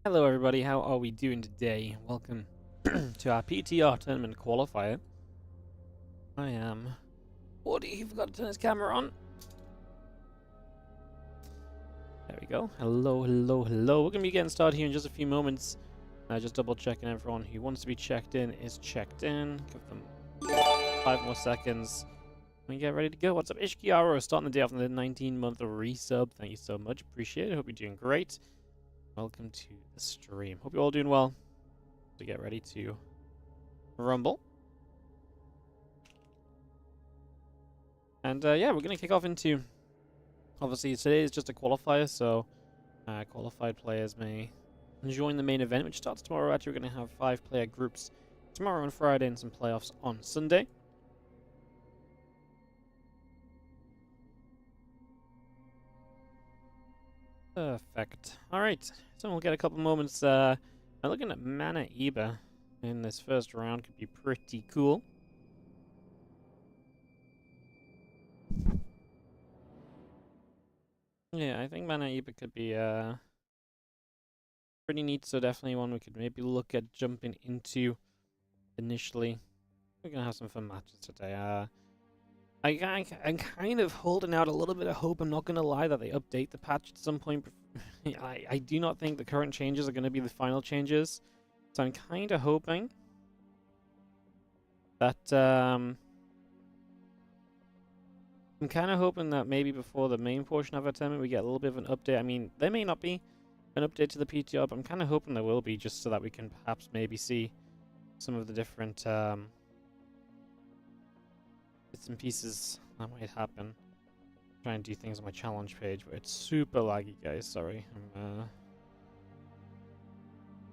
Hello everybody, how are we doing today? Welcome to our PTR tournament qualifier. I am... Wardy, he forgot to turn his camera on. There we go. Hello. We're going to be getting started here in just a few moments. Just double checking everyone who wants to be checked in is checked in. Give them 5 more seconds. We get ready to go. What's up, Ishkiara? Starting the day off on the 19-month resub. Thank you so much. Appreciate it. Hope you're doing great. Welcome to the stream. Hope you're all doing well. To get ready to rumble. And yeah, we're going to kick off into... Obviously, today is just a qualifier, so qualified players may join the main event, which starts tomorrow. Actually, we're going to have 5-player groups tomorrow and Friday and some playoffs on Sunday. Perfect. Alright, so we'll get a couple moments. I'm looking at Mana Eba in this first round. Could be pretty cool. Yeah, I think Mana Eba could be pretty neat, so definitely one we could maybe look at jumping into initially. We're going to have some fun matches today. I'm kind of holding out a little bit of hope. I'm not going to lie that they update the patch at some point. I do not think the current changes are going to be the final changes. So I'm kind of hoping that... I'm kind of hoping that maybe before the main portion of our tournament we get a little bit of an update. I mean, there may not be an update to the PTR, but I'm kind of hoping there will be, just so that we can perhaps maybe see some of the different bits and pieces that might happen. Try and do things on my challenge page, but it's super laggy, guys. Sorry, I'm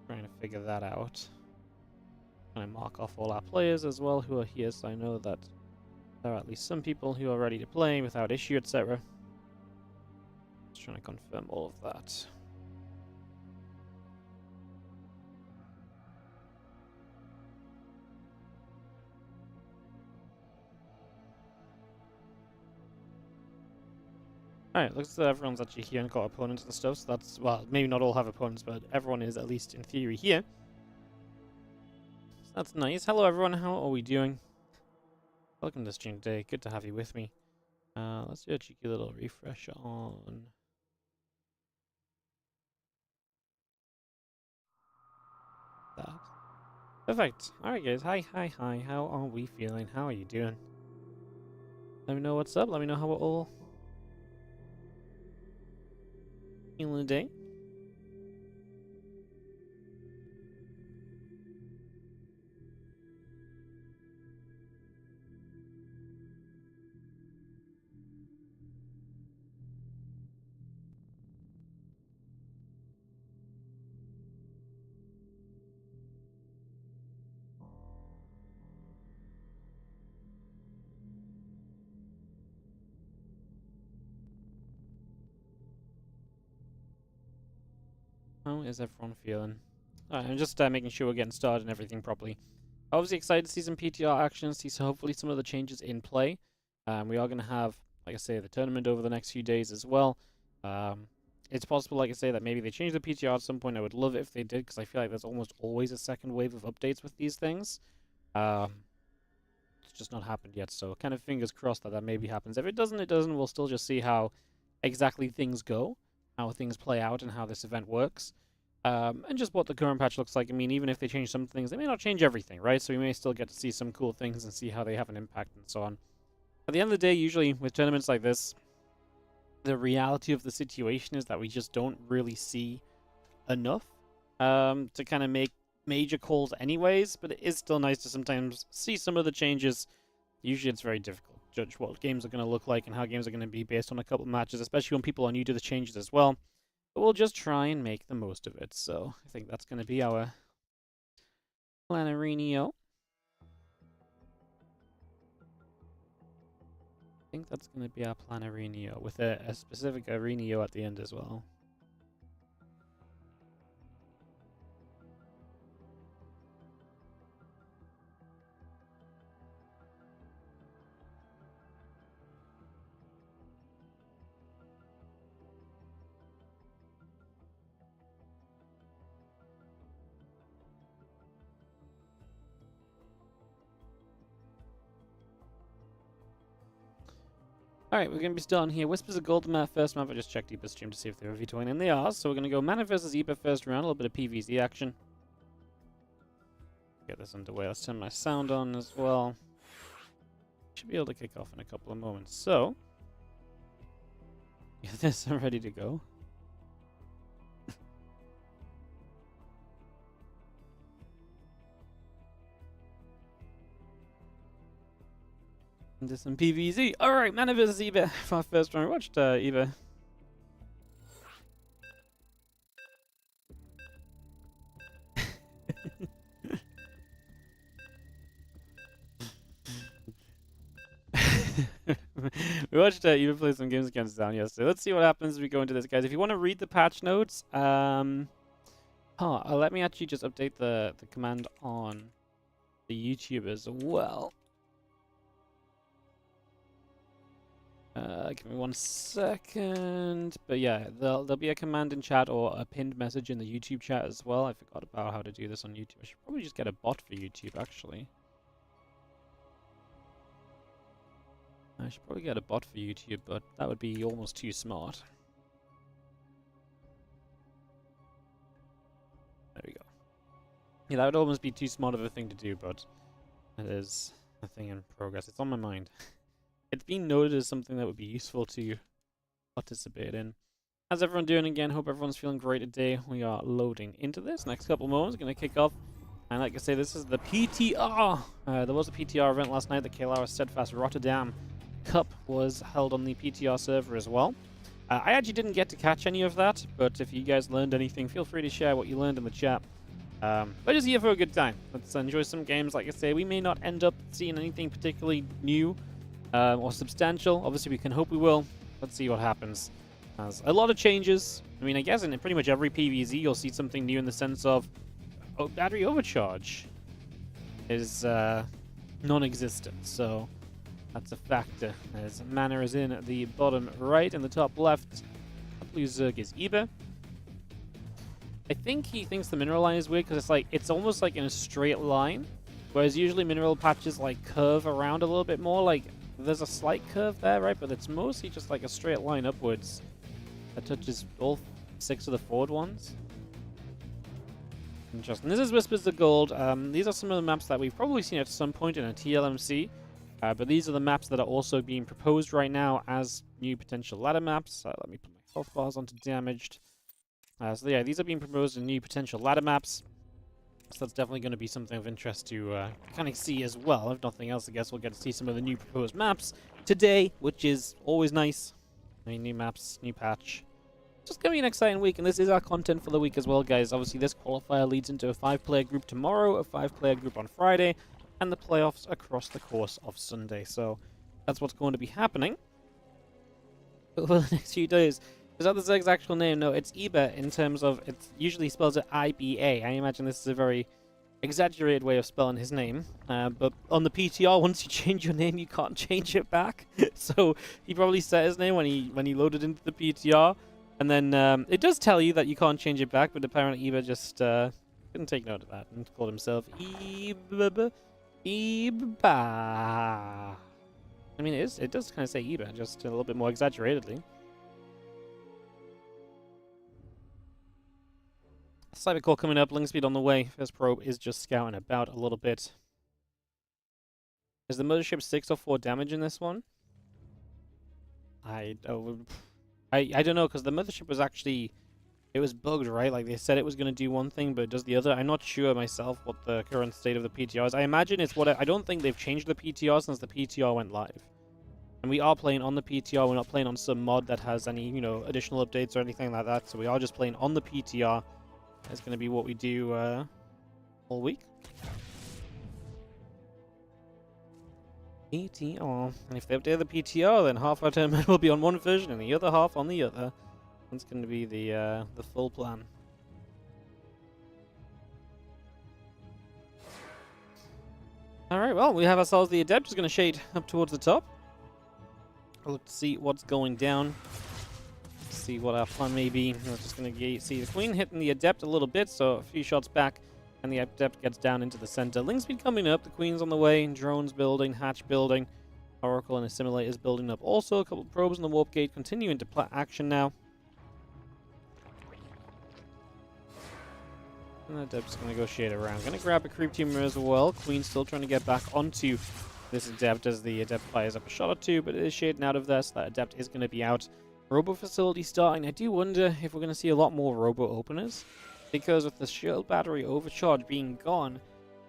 trying to figure that out. And I mark off all our players as well who are here, so I know that there are at least some people who are ready to play without issue, etc. Just trying to confirm all of that. Alright, looks like everyone's actually here and got opponents and stuff, so that's, well, maybe not all have opponents, but everyone is, at least in theory, here. So that's nice. Hello everyone, how are we doing? Welcome to the stream today, good to have you with me. Let's do a cheeky little refresh on... that. Perfect. Alright guys, hi, how are we feeling? How are you doing? Let me know what's up, let me know how we're all feeling today. How is everyone feeling? I'm just making sure we're getting started and everything properly. Obviously excited to see some PTR action, see hopefully some of the changes in play. We are going to have, like I say, the tournament over the next few days as well. It's possible, like I say, that maybe they change the PTR at some point. I would love it if they did, because I feel like there's almost always a second wave of updates with these things. It's just not happened yet, so kind of fingers crossed that maybe happens. If it doesn't, it doesn't. We'll still just see how exactly things go, how things play out, and how this event works. And just what the current patch looks like. I mean, even if they change some things, they may not change everything, right? So we may still get to see some cool things and see how they have an impact and so on. At the end of the day, usually with tournaments like this, the reality of the situation is that we just don't really see enough to kind of make major calls anyways, but it is still nice to sometimes see some of the changes. Usually it's very difficult to judge what games are going to look like and how games are going to be based on a couple of matches, especially when people are new to the changes as well. But we'll just try and make the most of it. So I think that's going to be our Planarinio. I think that's going to be our Planarinio with a specific Arenio at the end as well. Alright, we're going to be starting here. Whispers of Gold map, first map. I just checked Eba's stream to see if they were vetoing, and they are. So we're going to go Mana versus Eba first round, a little bit of PvZ action. Get this underway. Let's turn my sound on as well. Should be able to kick off in a couple of moments. So, get this ready to go. Into some PvZ. Alright, Mana vs Eba for our first round. We watched Eba. We watched Eba play some games against Down yesterday. Let's see what happens as we go into this, guys. If you want to read the patch notes, let me actually just update the command on the YouTube as well. Give me 1 second. But yeah, there'll be a command in chat or a pinned message in the YouTube chat as well. I forgot about how to do this on YouTube. I should probably just get a bot for YouTube, actually. I should probably get a bot for YouTube, but that would be almost too smart. There we go. Yeah, that would almost be too smart of a thing to do, but it is a thing in progress. It's on my mind. It's been noted as something that would be useful to participate in. How's everyone doing again? Hope everyone's feeling great today. We are loading into this. Next couple moments, going to kick off. And like I say, this is the PTR. There was a PTR event last night. The KLR Steadfast Rotterdam Cup was held on the PTR server as well. I actually didn't get to catch any of that, but if you guys learned anything, feel free to share what you learned in the chat. But just here for a good time. Let's enjoy some games. Like I say, we may not end up seeing anything particularly new or substantial. Obviously, we can hope we will. Let's see what happens. There's a lot of changes. I mean, I guess in pretty much every PvZ, you'll see something new in the sense of battery overcharge is non-existent. So that's a factor. As Mana is in the bottom right and the top left. Blue Zerg is Eba. I think he thinks the mineral line is weird because it's almost like in a straight line, whereas usually mineral patches like curve around a little bit more. Like there's a slight curve there, right? But it's mostly just like a straight line upwards that touches all 6 of the forward ones. Interesting. This is Whispers of Gold. These are some of the maps that we've probably seen at some point in a TLMC. But these are the maps that are also being proposed right now as new potential ladder maps. Let me put my health bars onto damaged. So yeah, these are being proposed as new potential ladder maps. So that's definitely going to be something of interest to kind of see as well. If nothing else, I guess we'll get to see some of the new proposed maps today, which is always nice. I mean, new maps, new patch. It's just going to be an exciting week, and this is our content for the week as well, guys. Obviously, this qualifier leads into a 5-player group tomorrow, a 5-player group on Friday, and the playoffs across the course of Sunday. So that's what's going to be happening over the next few days. Is that the Zerg's actual name? No, it's Eba in terms of, it usually spells it I-B-A. I imagine this is a very exaggerated way of spelling his name. But on the PTR, once you change your name, you can't change it back. So he probably set his name when he loaded into the PTR. And then it does tell you that you can't change it back, but apparently Eba just didn't take note of that and called himself Eba. Eba. I mean, it does kind of say Eba, just a little bit more exaggeratedly. Cybercore coming up, link speed on the way. First probe is just scouting about a little bit. Is the mothership 6 or 4 damage in this one? I don't know, because the mothership was actually, it was bugged, right? Like they said it was going to do one thing, but it does the other. I'm not sure myself what the current state of the PTR is. I imagine it's what I don't think they've changed the PTR since the PTR went live. And we are playing on the PTR. We're not playing on some mod that has any, additional updates or anything like that. So we are just playing on the PTR. That's going to be what we do all week. PTR. And if they update the PTR, then half our tournament will be on one version and the other half on the other. That's going to be the full plan. Alright, well, we have ourselves the Adept. Just going to shade up towards the top. Look to see what's going down. See what our plan may be. We're just going to see the Queen hitting the Adept a little bit, so a few shots back, and the Adept gets down into the center. Link speed coming up, the Queen's on the way, drones building, hatch building. Oracle and assimilators building up. Also, a couple of probes in the warp gate continuing to action now. And Adept's going to negotiate around. Going to grab a creep teamer as well. Queen's still trying to get back onto this Adept as the Adept fires up a shot or two, but it is shading out of there, so that Adept is going to be out. Robo facility starting. I do wonder if we're going to see a lot more Robo openers, because with the shield battery overcharge being gone,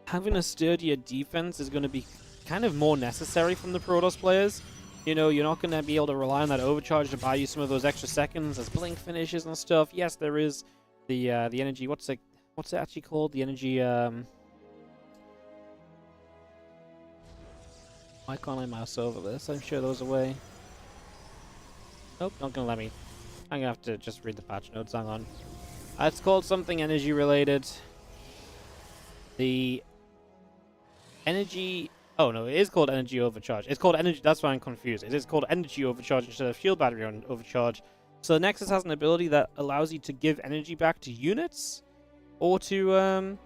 having a sturdier defense is going to be kind of more necessary from the Protoss players. You know, you're not going to be able to rely on that overcharge to buy you some of those extra seconds as blink finishes and stuff. Yes, there is the energy. What's it actually called? The energy. Why can't I mouse over this? I'm sure those away. Nope, not gonna let me. I'm gonna have to just read the patch notes. Hang on. It's called something energy related. The energy. Oh no, it is called energy overcharge. It's called energy. That's why I'm confused. It is called energy overcharge instead of shield battery overcharge. So the Nexus has an ability that allows you to give energy back to units, or to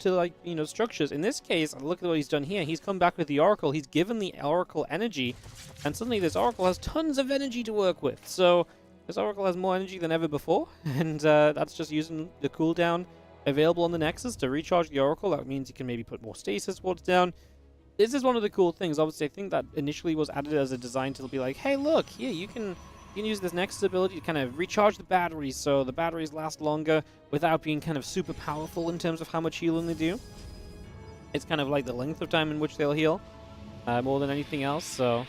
like, you know, structures. In this case, look at what he's done here. He's come back with the Oracle. He's given the Oracle energy, and suddenly this Oracle has tons of energy to work with. So this Oracle has more energy than ever before, and that's just using the cooldown available on the Nexus to recharge the Oracle. That means you can maybe put more stasis wards down. This is one of the cool things. Obviously, I think that initially was added as a design to be like, hey, look, here, you can use this Nexus ability to kind of recharge the batteries, so the batteries last longer without being kind of super powerful in terms of how much healing they do. It's kind of like the length of time in which they'll heal, more than anything else, so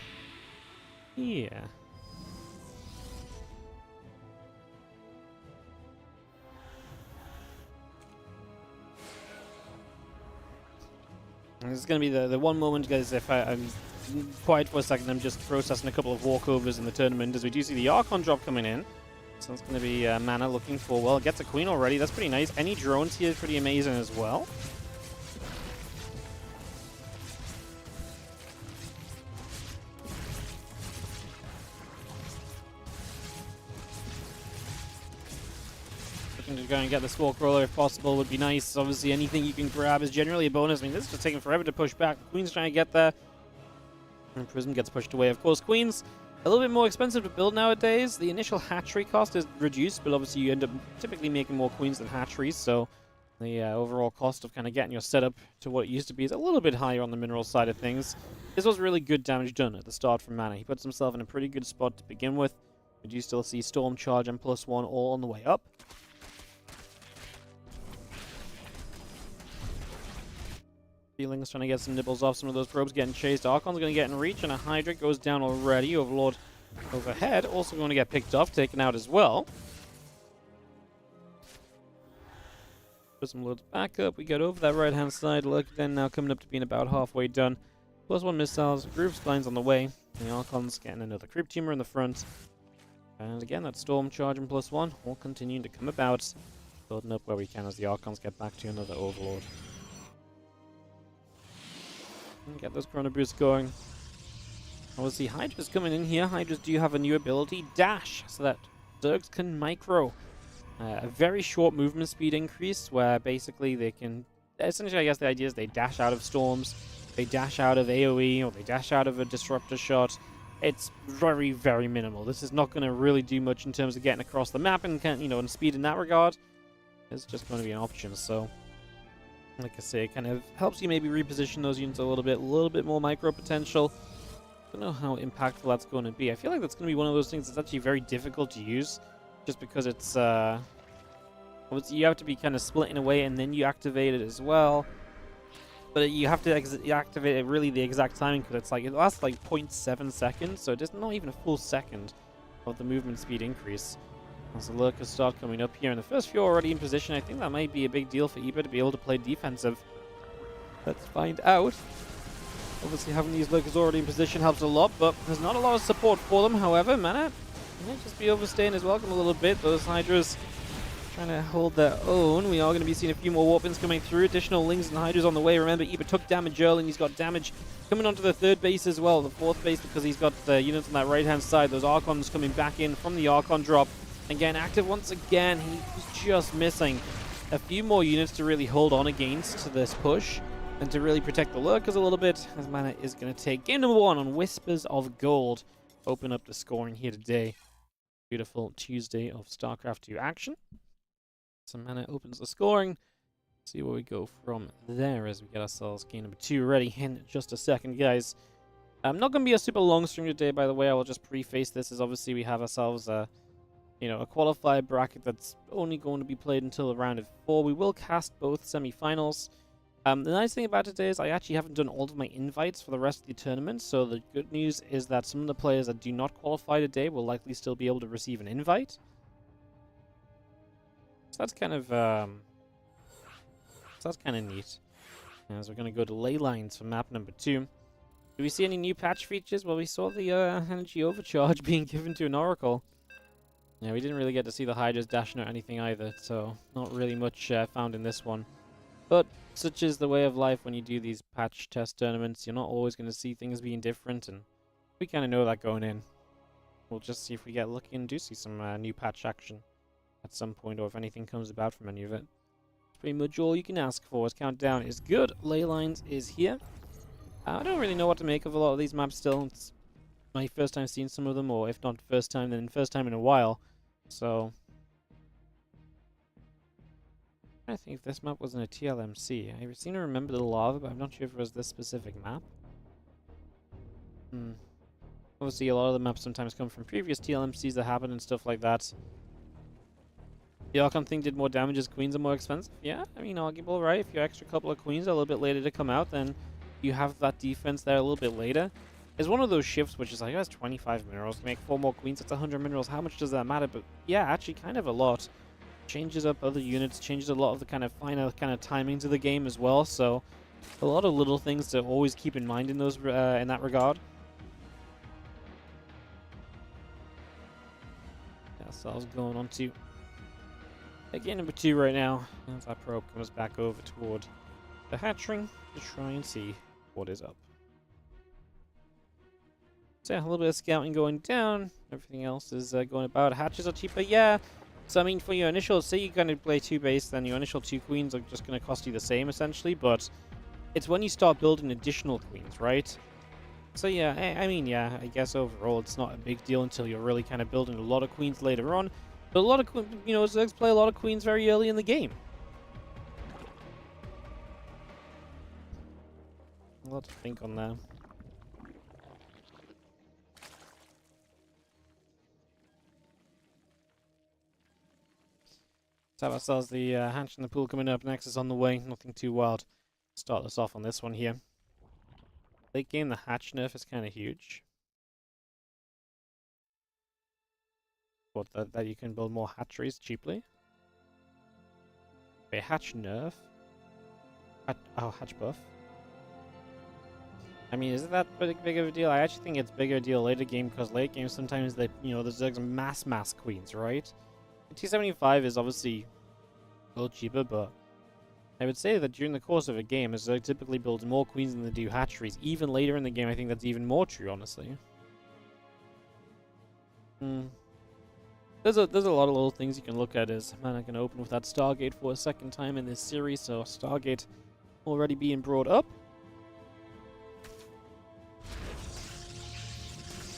yeah. And this is going to be the one moment, guys, if I'm quiet for a second, I'm just processing a couple of walkovers in the tournament, as we do see the Archon drop coming in. So it's going to be Mana looking for, well, gets a Queen already. That's pretty nice. Any drones here is pretty amazing as well. Looking to go and get the Squawk Roller if possible would be nice. Obviously, anything you can grab is generally a bonus. I mean, this is just taking forever to push back. Queen's trying to get there. And Prism gets pushed away. Of course, Queen's a little bit more expensive to build nowadays. The initial hatchery cost is reduced, but obviously you end up typically making more Queens than hatcheries, so the overall cost of kind of getting your setup to what it used to be is a little bit higher on the mineral side of things. This was really good damage done at the start from Mana. He puts himself in a pretty good spot to begin with. We do still see Storm Charge and +1 all on the way up. Feelings trying to get some nibbles off some of those probes getting chased. Archon's going to get in reach, and a Hydra goes down already. Overlord overhead also going to get picked off, taken out as well. Put some loads back up. We got over that right-hand side. Look, then now coming up to being about halfway done. +1 missiles, group splines on the way. And the Archon's getting another creep teamer in the front. And again, that Storm Charge and +1 all continuing to come about. Building up where we can as the Archons get back to another Overlord. Get those Chrono Boosts going. Obviously, Hydra's coming in here. Hydras do have a new ability, Dash, so that Zergs can micro. A very short movement speed increase, where basically they can... Essentially, I guess the idea is they dash out of storms, they dash out of AoE, or they dash out of a disruptor shot. It's very, very minimal. This is not going to really do much in terms of getting across the map and, you know, and speed in that regard. It's just going to be an option, so... Like I say, it kind of helps you maybe reposition those units a little bit more micro potential. Don't know how impactful that's going to be. I feel like that's going to be one of those things that's actually very difficult to use, just because it's you have to be kind of splitting away and then you activate it as well. But you have to activate it really the exact timing, because it's like it lasts like 0.7 seconds, so it's not even a full second of the movement speed increase. As the lurkers start coming up here, and the first few already in position, I think that might be a big deal for Eber to be able to play defensive. Let's find out. Obviously, having these lurkers already in position helps a lot, but there's not a lot of support for them. However, Mana might just be overstaying his welcome a little bit. Those Hydras trying to hold their own. We are going to be seeing a few more warpins coming through. Additional Lings and Hydras on the way. Remember, Eber took damage early, and he's got damage coming onto the third base as well. The fourth base, because he's got units on that right-hand side. Those Archons coming back in from the Archon drop. Again, active once again. He's just missing a few more units to really hold on against this push. And to really protect the lurkers a little bit, as Mana is going to take game number 1 on Whispers of Gold. Open up the scoring here today. Beautiful Tuesday of StarCraft 2 action. So Mana opens the scoring. See where we go from there as we get ourselves game number 2 ready in just a second, guys. Not going to be a super long stream today, by the way. I will just preface this as obviously we have ourselves a qualifier bracket that's only going to be played until the round of 4. We will cast both semi-finals. The nice thing about today is I actually haven't done all of my invites for the rest of the tournament, so the good news is that some of the players that do not qualify today will likely still be able to receive an invite. So that's kind of neat. As we're going to go to ley lines for map number 2. Do we see any new patch features? Well, we saw the energy overcharge being given to an oracle. Yeah, we didn't really get to see the Hydras dashing or anything either, so not really much found in this one. But such is the way of life when you do these patch test tournaments. You're not always going to see things being different, and we kind of know that going in. We'll just see if we get lucky and do see some new patch action at some point, or if anything comes about from any of it. It's pretty much all you can ask for. As countdown is good. Ley lines is here. I don't really know what to make of a lot of these maps still. It's my first time seeing some of them, or if not first time, then first time in a while. So I think if this map was in a TLMC. I seem to remember the lava, but I'm not sure if it was this specific map. Obviously, a lot of the maps sometimes come from previous TLMCs that happen and stuff like that. The Archon thing did more damage as queens are more expensive. Yeah, I mean, arguable, right? If your extra couple of queens are a little bit later to come out, then you have that defense there a little bit later. It's one of those shifts which is like, oh, it's 25 minerals to make 4 more queens. It's 100 minerals. How much does that matter? But yeah, actually kind of a lot. Changes up other units, changes a lot of the kind of finer kind of timings of the game as well. So a lot of little things to always keep in mind in those in that regard. Ourselves going on to game number 2 right now. As our probe comes back over toward the hatchling to try and see what is up. So yeah, a little bit of scouting going down. Everything else is going about. Hatches are cheaper, yeah. So I mean, for your initial, say you're going to play 2 base, then your initial 2 queens are just going to cost you the same essentially. But it's when you start building additional queens, right? So yeah, I mean, yeah, I guess overall it's not a big deal until you're really kind of building a lot of queens later on. But a lot of, Zergs play a lot of queens very early in the game. A lot to think on there. Let's have ourselves the hatch in the pool coming up. Next is on the way. Nothing too wild. Start this off on this one here. Late game, the hatch nerf is kind of huge. What, that you can build more hatcheries cheaply? Wait, hatch nerf? Hatch buff? I mean, is it that big of a deal? I actually think it's bigger deal later game, because late game sometimes they, the Zergs mass queens, right? T75 is obviously a little cheaper, but I would say that during the course of a game, a Zerg typically builds more queens than they do hatcheries. Even later in the game, I think that's even more true, honestly. There's a lot of little things you can look at. Is man, I can open with that Stargate for a second time in this series, so Stargate already being brought up.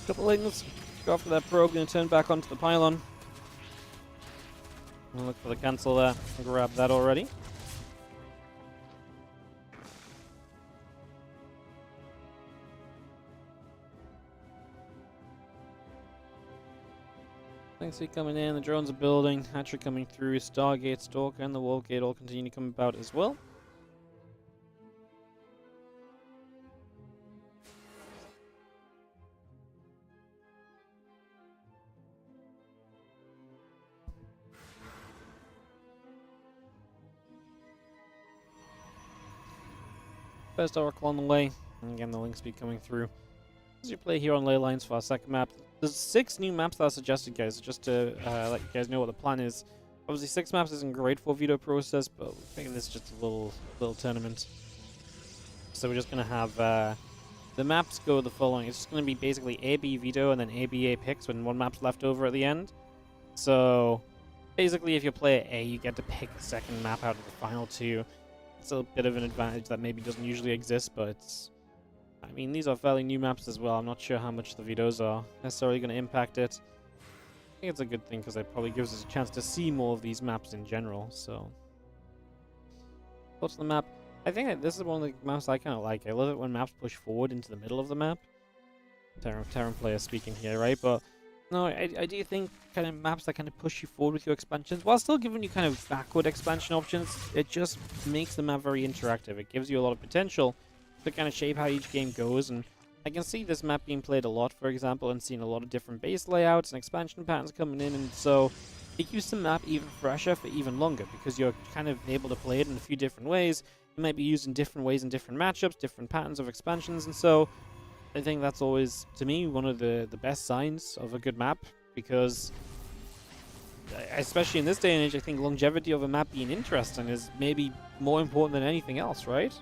Couple lanes. Go after that probe. Gonna turn back onto the pylon. I'll look for the cancel there. I'll grab that already. Thanks for coming in. The drones are building. Hatcher coming through. Stargate, Stalker, and the Wall Gate all continue to come about as well. First Oracle on the way, and again the link speed coming through. As you play here on ley lines for our second map, there's 6 new maps that are suggested, guys, just to let you guys know what the plan is. Obviously 6 maps isn't great for veto process, but I think this is just a little tournament. So we're just going to have the maps go the following. It's just going to be basically AB veto and then ABA picks when one map's left over at the end. So basically if you play A, you get to pick the second map out of the final 2. that's a bit of an advantage that maybe doesn't usually exist, but I mean, these are fairly new maps as well. I'm not sure how much the vetoes are necessarily going to impact it. I think it's a good thing because it probably gives us a chance to see more of these maps in general, so... Thoughts on the map? I think that this is one of the maps I kind of like. I love it when maps push forward into the middle of the map. Terran player speaking here, right? But no, I do think kind of maps that kind of push you forward with your expansions, while still giving you kind of backward expansion options, it just makes the map very interactive. It gives you a lot of potential to kind of shape how each game goes, and I can see this map being played a lot, for example, and seeing a lot of different base layouts and expansion patterns coming in, and so it keeps the map even fresher for even longer, because you're kind of able to play it in a few different ways. It might be used in different ways in different matchups, different patterns of expansions, and so I think that's always, to me, one of the best signs of a good map, because especially in this day and age, I think longevity of a map being interesting is maybe more important than anything else, right?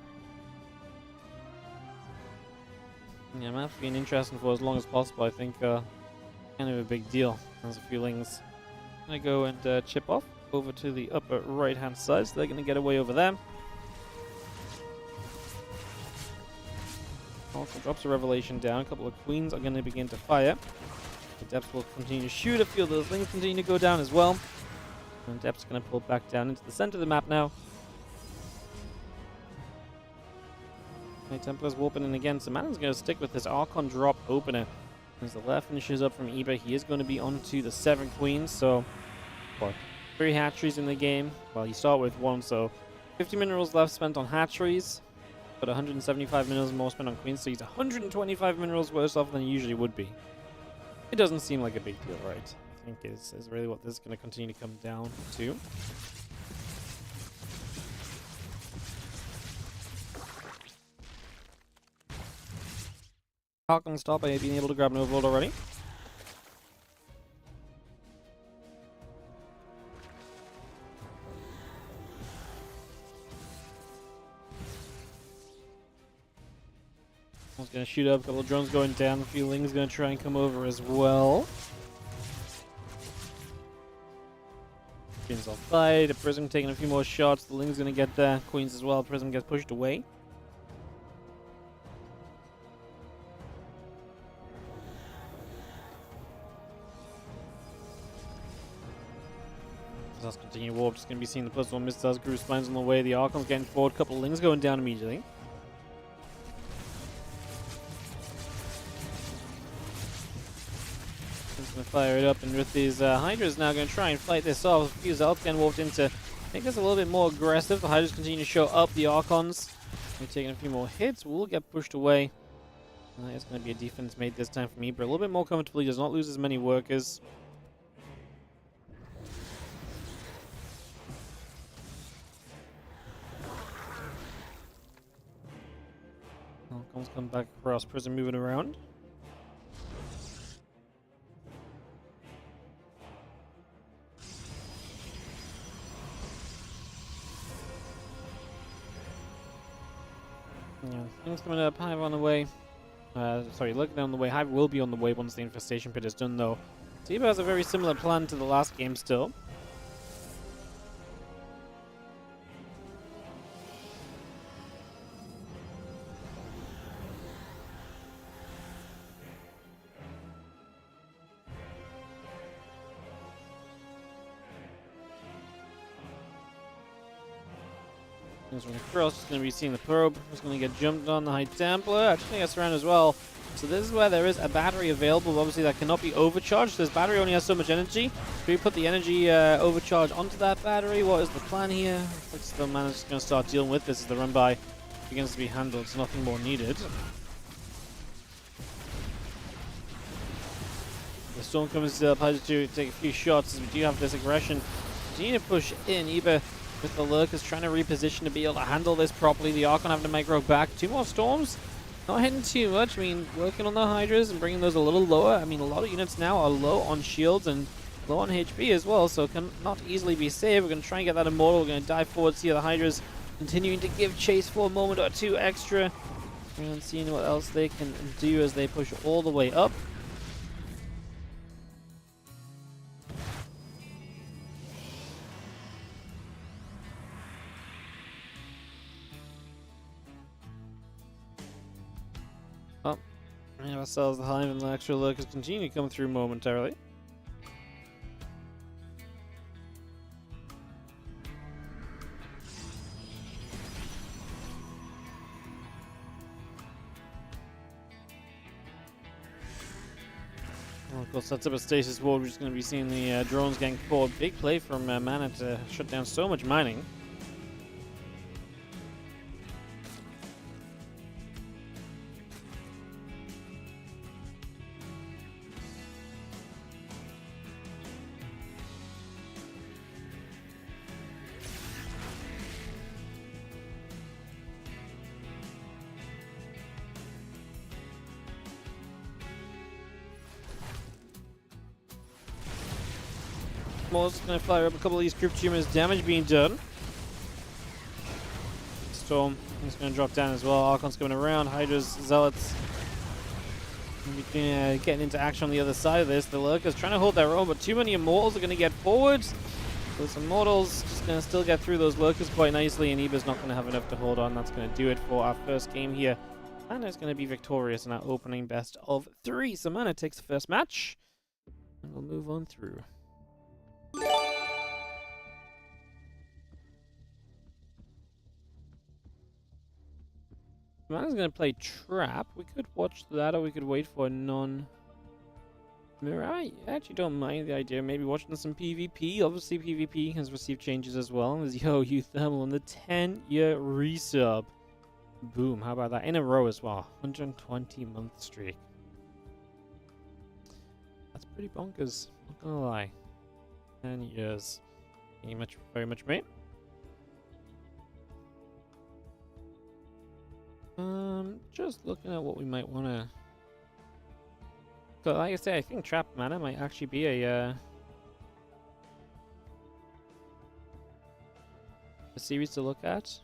Yeah, maps being interesting for as long as possible, I think, kind of a big deal. There's a few things. I'm going to go and chip off over to the upper right-hand side, so they're going to get away over there. Also drops a revelation down. A couple of queens are going to begin to fire. The depths will continue to shoot. A few of those things continue to go down as well. And depths are going to pull back down into the center of the map now. Okay, Templar's warping in again. So Manon's going to stick with this Archon drop opener. As the left finishes up from Eber, he is going to be onto the 7 queens. So, what, 3 hatcheries in the game. Well, you start with 1, so 50 minerals left spent on hatcheries. But 175 minerals more spent on queens, so he's 125 minerals worse off than he usually would be. It doesn't seem like a big deal, right? I think is really what this is going to continue to come down to. Hawk on stop by being able to grab an overload already. I was going to shoot up, a couple of drones going down, a few Ling's going to try and come over as well. Queen's off side, the Prism taking a few more shots, the Ling's going to get there, Queens as well, Prism gets pushed away. Let's continue warp, just going to be seeing the +1 missiles, Groove Spines on the way, the Archon's getting forward, a couple of Lings going down immediately. Going to fire it up, and with these Hydras now going to try and fight this off. A few Zelts getting warped into make this a little bit more aggressive. The Hydras continue to show up. The Archons are taking a few more hits. Will get pushed away. It's going to be a defense made this time from Eber. A little bit more comfortable. He does not lose as many workers. Archons come back across. Prism moving around. Yeah, things coming up. Hive on the way. Sorry, looking on the way. Hive will be on the way once the infestation pit is done, though. Tiba has a very similar plan to the last game still. Across, just going to be seeing the probe. Just going to get jumped on the High Templar. Actually, gets around as well. So this is where there is a battery available. Obviously, that cannot be overcharged. This battery only has so much energy. Do we put the energy overcharge onto that battery? What is the plan here? Looks like the man is just going to start dealing with this as the run by begins to be handled. So nothing more needed. The Storm comes up. Has to take a few shots as we do have this aggression. Continue to push in. Eber with the Lurkers trying to reposition to be able to handle this properly. The Archon having to micro back. 2 more Storms. Not hitting too much. I mean, working on the Hydras and bringing those a little lower. I mean, a lot of units now are low on shields and low on HP as well, so can not easily be saved. We're going to try and get that Immortal. We're going to dive forward, see the Hydras continuing to give chase for a moment or 2 extra. And seeing what else they can do as they push all the way up. We have ourselves the Hive and the extra lurkers continue to come through momentarily. Well, of course, sets up a stasis ward. We're just going to be seeing the drones getting forward. Big play from Mana to shut down so much mining. More's going to fire up a couple of these crypt tumors. Damage being done. Storm is going to drop down as well. Archon's coming around. Hydra's Zealots getting into action on the other side of this. The Lurkers trying to hold their own, but too many Immortals are going to get forward. Those Immortals just going to still get through those Lurkers quite nicely, and Eba's not going to have enough to hold on. That's going to do it for our first game here. Mana is going to be victorious in our opening best of 3. So Mana takes the first match, and we'll move on through. Mana's going to play Trap. We could watch that, or we could wait for a non-mirror. I actually don't mind the idea of maybe watching some PvP. Obviously, PvP has received changes as well. There's Yo Thermal on the 10-year resub. Boom, how about that? In a row as well. 120-month streak. That's pretty bonkers, not gonna lie. 10 years. Thank you very much, mate. Just looking at what we might want to. So, like I say, I think Trap Mana might actually be a series to look at.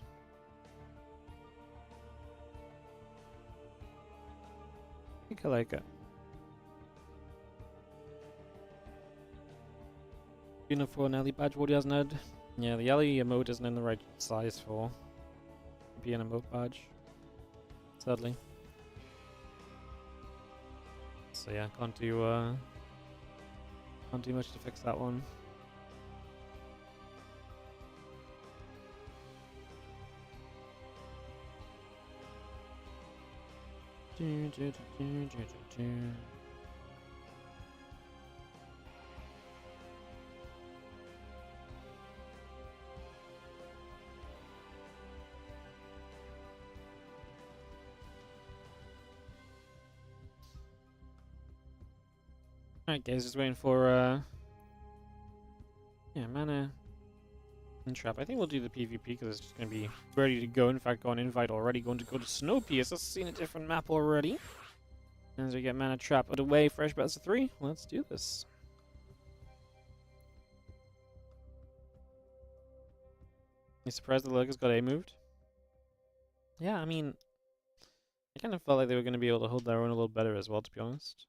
I think I like it. For an alley badge, what he hasn't had. Yeah, the alley emote isn't in the right size for be an emote badge. Sadly. So yeah, can't do much to fix that one. Alright guys, just waiting for Mana and Trap. I think we'll do the PvP because it's just going to be ready to go. In fact, got an invite already. Going to go to Snowpiercer. Seen a different map already. As we get Mana Trap out of the way, fresh bets of 3. Let's do this. You surprised the Lurkers got A moved? Yeah, I mean, I kind of felt like they were going to be able to hold their own a little better as well, to be honest.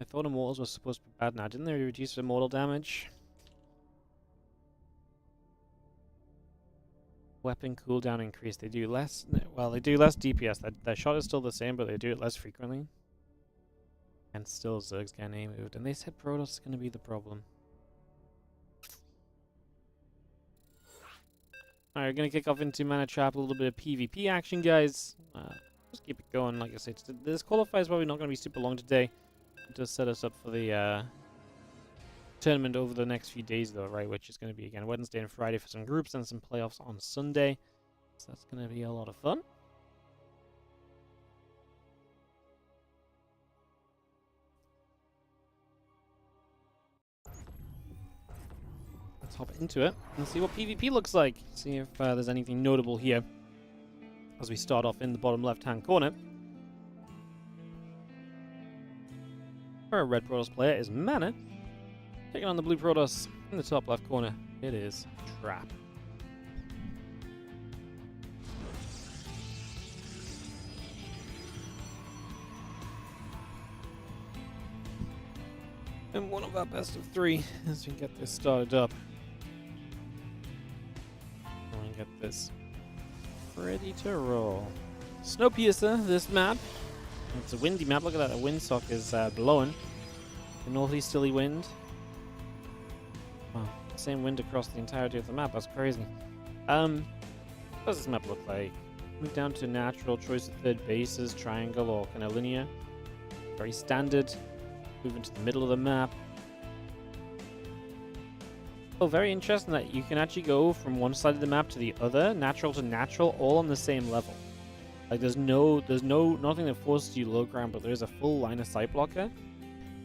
I thought Immortals was supposed to be bad now. Didn't they reduce Immortal damage? Weapon cooldown increase. They do less. Well, they do less DPS. Their shot is still the same, but they do it less frequently. And still Zerg's getting A moved. And they said Protoss is going to be the problem. Alright, we're going to kick off into Mana Trap. A little bit of PvP action, guys. Just keep it going. Like I said, this qualifier is probably not going to be super long today. To set us up for the tournament over the next few days, though, right? Which is going to be again Wednesday and Friday for some groups, and some playoffs on Sunday. So that's going to be a lot of fun. Let's hop into it and see what PvP looks like. See if there's anything notable here as we start off in the bottom left-hand corner. Our red Protoss player is Mana. Taking on the blue Protoss in the top left corner. It is Trap. And one of our best of 3 as we get this started up. And we get this Ready to roll. Snowpiercer, this map. It's a windy map. Look at that. The windsock is blowing. The northeasterly wind. Wow. Same wind across the entirety of the map. That's crazy. What does this map look like? Move down to natural. Choice of third bases, triangle, or kind of linear. Very standard. Move into the middle of the map. Oh, very interesting that you can actually go from one side of the map to the other, natural to natural, all on the same level. Like there's nothing that forces you low ground, but there is a full line of sight blocker.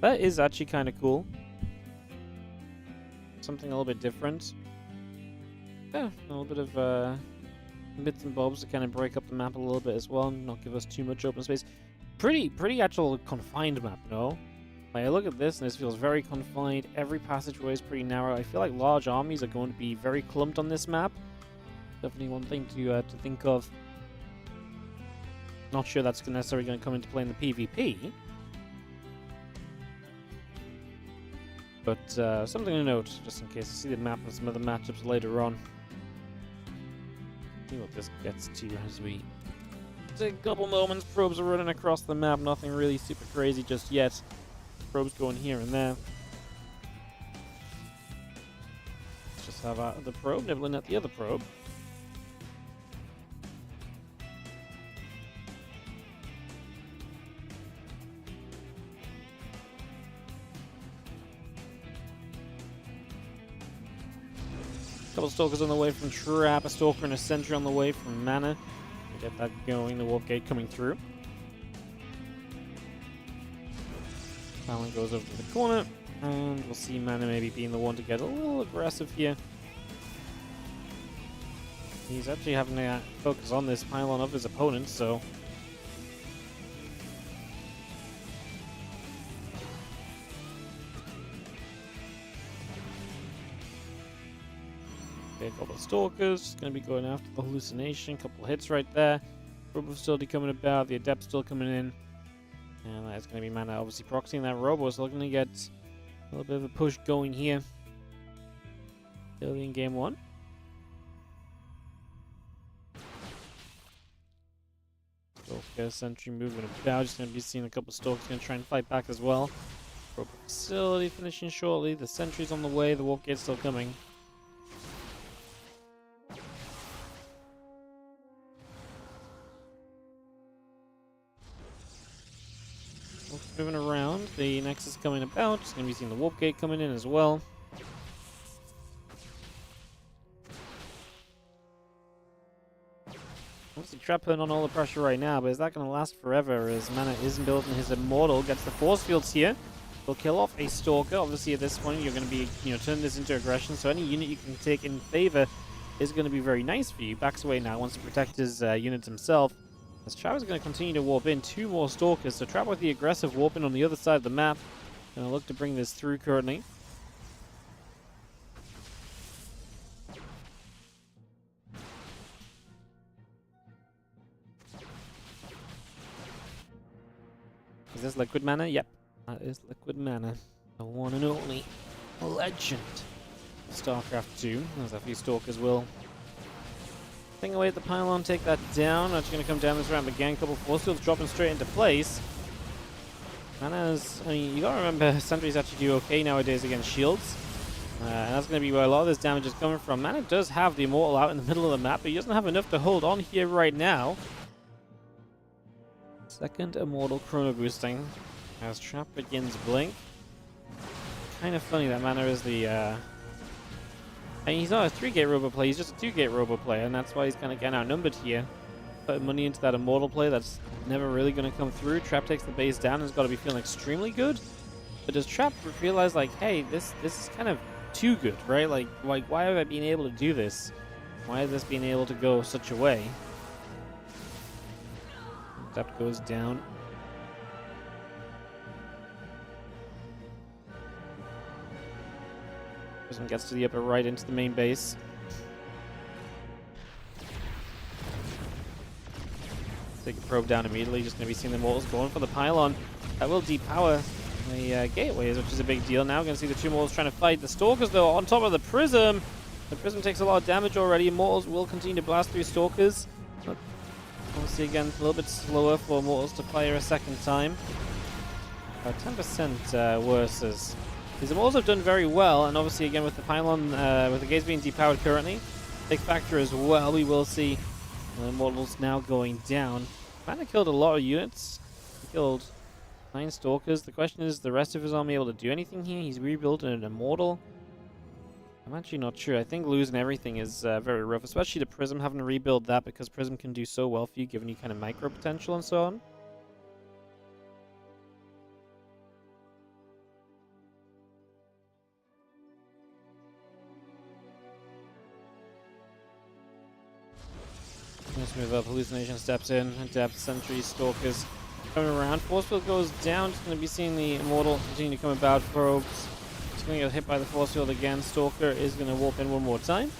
That is actually kind of cool. Something a little bit different. Yeah, a little bit of bits and bobs to kind of break up the map a little bit as well, and not give us too much open space. Pretty actual confined map, you know? Like I look at this and this feels very confined. Every passageway is pretty narrow. I feel like large armies are going to be very clumped on this map. Definitely one thing to think of. Not sure that's necessarily going to come into play in the PvP. But something to note, just in case you see the map of some other matchups later on. See what this gets to as we take a couple moments. Probes are running across the map. Nothing really super crazy just yet. Probes going here and there. Let's just have the probe nibbling at the other probe. Couple stalkers on the way from Trap, a stalker and a sentry on the way from Mana. We get that going, the warp gate coming through. Talon goes over to the corner, and we'll see Mana maybe being the one to get a little aggressive here. He's actually having to focus on this pylon of his opponent, so... Okay, a couple of stalkers, going to be going after the hallucination, couple of hits right there. Robo facility coming about, the adept still coming in. And that's going to be Mana obviously proxying that Robo, so looking to get a little bit of a push going here early in game one. Stalker, sentry moving about, just going to be seeing a couple of stalkers going to try and fight back as well. Robo facility finishing shortly, the sentry's on the way, the warp gate's still coming. Moving around, the Nexus coming about, just going to be seeing the warp gate coming in as well. Obviously Trap putting on all the pressure right now, but is that going to last forever as Mana isn't building his Immortal, gets the force fields here. Will kill off a Stalker. Obviously at this point you're going to be, turn this into aggression, so any unit you can take in favor is going to be very nice for you. Backs away now, wants to protect his units himself. As Trap is going to continue to warp in, two more Stalkers, so Trap with the aggressive warping on the other side of the map. Going to look to bring this through currently. Is this liquid mana? Yep, that is liquid mana. The one and only legend. StarCraft 2, as a few Stalkers will thing away at the pylon, take that down. Actually going to come down this ramp again. Couple force fields dropping straight into place. Mana's, you gotta remember, sentries actually do okay nowadays against shields. And that's going to be where a lot of this damage is coming from. Mana does have the Immortal out in the middle of the map, but he doesn't have enough to hold on here right now. Second Immortal chrono boosting as Trap begins Blink. Kind of funny that Mana is the he's not a 3-gate Robo play, he's just a 2-gate Robo player, and that's why he's kind of getting outnumbered here. Putting money into that Immortal play that's never really going to come through. Trap takes the base down and has got to be feeling extremely good. But does Trap realize, like, hey, this is kind of too good, right? Like why have I been able to do this? Why has this been able to go such a way? Adept goes down. Prism gets to the upper right into the main base. Take a probe down immediately. Just going to be seeing the Immortals going for the pylon. That will depower the gateways, which is a big deal. Now we're going to see the two Immortals trying to fight the Stalkers, though, on top of the Prism. The Prism takes a lot of damage already. Immortals will continue to blast through Stalkers. But obviously, again, a little bit slower for Immortals to fire a second time. 10% worse as these Immortals have done very well, and obviously, again, with the pylon, with the gates being depowered currently, big factor as well. We will see Immortals now going down. Mana killed a lot of units. He killed 9 Stalkers. The question is, the rest of his army able to do anything here? He's rebuilt an Immortal. I'm actually not sure. I think losing everything is very rough, especially the Prism, having to rebuild that because Prism can do so well for you, giving you kind of micro potential and so on. Let's move up. Hallucination steps in. Depth, Sentry, Stalkers coming around. Force Field goes down. Just going to be seeing the Immortal continue to come about. Probes. Just going to get hit by the Force Field again. Stalker is going to warp in one more time.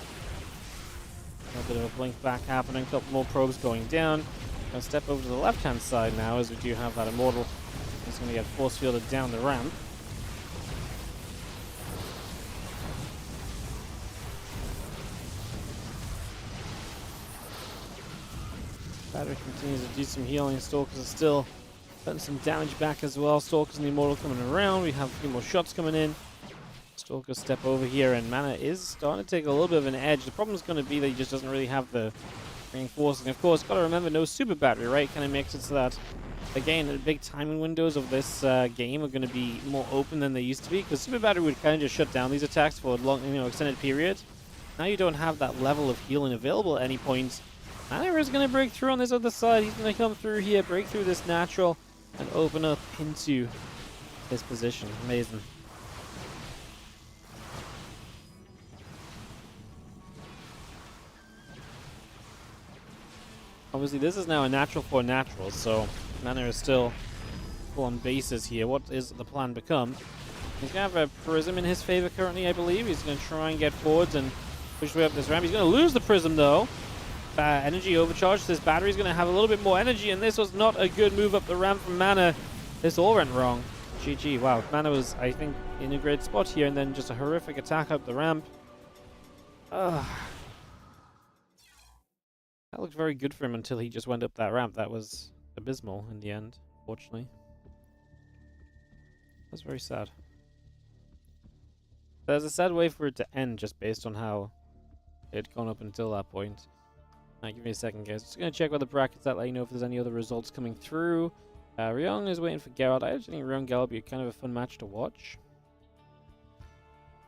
A bit of a blink back happening. A couple more probes going down. Going to step over to the left-hand side now as we do have that Immortal. It's going to get Force Fielded down the ramp. Battery continues to do some healing. Stalkers are still putting some damage back as well. Stalkers and the Immortal coming around. We have a few more shots coming in. Stalkers step over here, and Mana is starting to take a little bit of an edge. The problem is going to be that he just doesn't really have the reinforcing. Of course, got to remember, no super battery, right? Kind of makes it so that, again, the big timing windows of this game are going to be more open than they used to be, because super battery would kind of just shut down these attacks for a long, extended period. Now you don't have that level of healing available at any point. Mana is going to break through on this other side. He's going to come through here, break through this natural, and open up into his position. Amazing. Obviously, this is now a natural for natural, so Mana is still full on bases here. What is the plan become? He's going to have a Prism in his favor currently, I believe. He's going to try and get forwards and push way up this ramp. He's going to lose the Prism, though. Energy overcharge. This battery's going to have a little bit more energy, and this was not a good move up the ramp from Mana. This all went wrong. GG. Wow. Mana was, I think, in a great spot here, and then just a horrific attack up the ramp. Ugh. That looked very good for him until he just went up that ramp. That was abysmal in the end, fortunately. That's very sad. There's a sad way for it to end just based on how it had gone up until that point. Alright, give me a second, guys. Just going to check what the brackets at, let you know if there's any other results coming through. ByuN is waiting for Geralt. I actually think ByuN Geralt would be kind of a fun match to watch.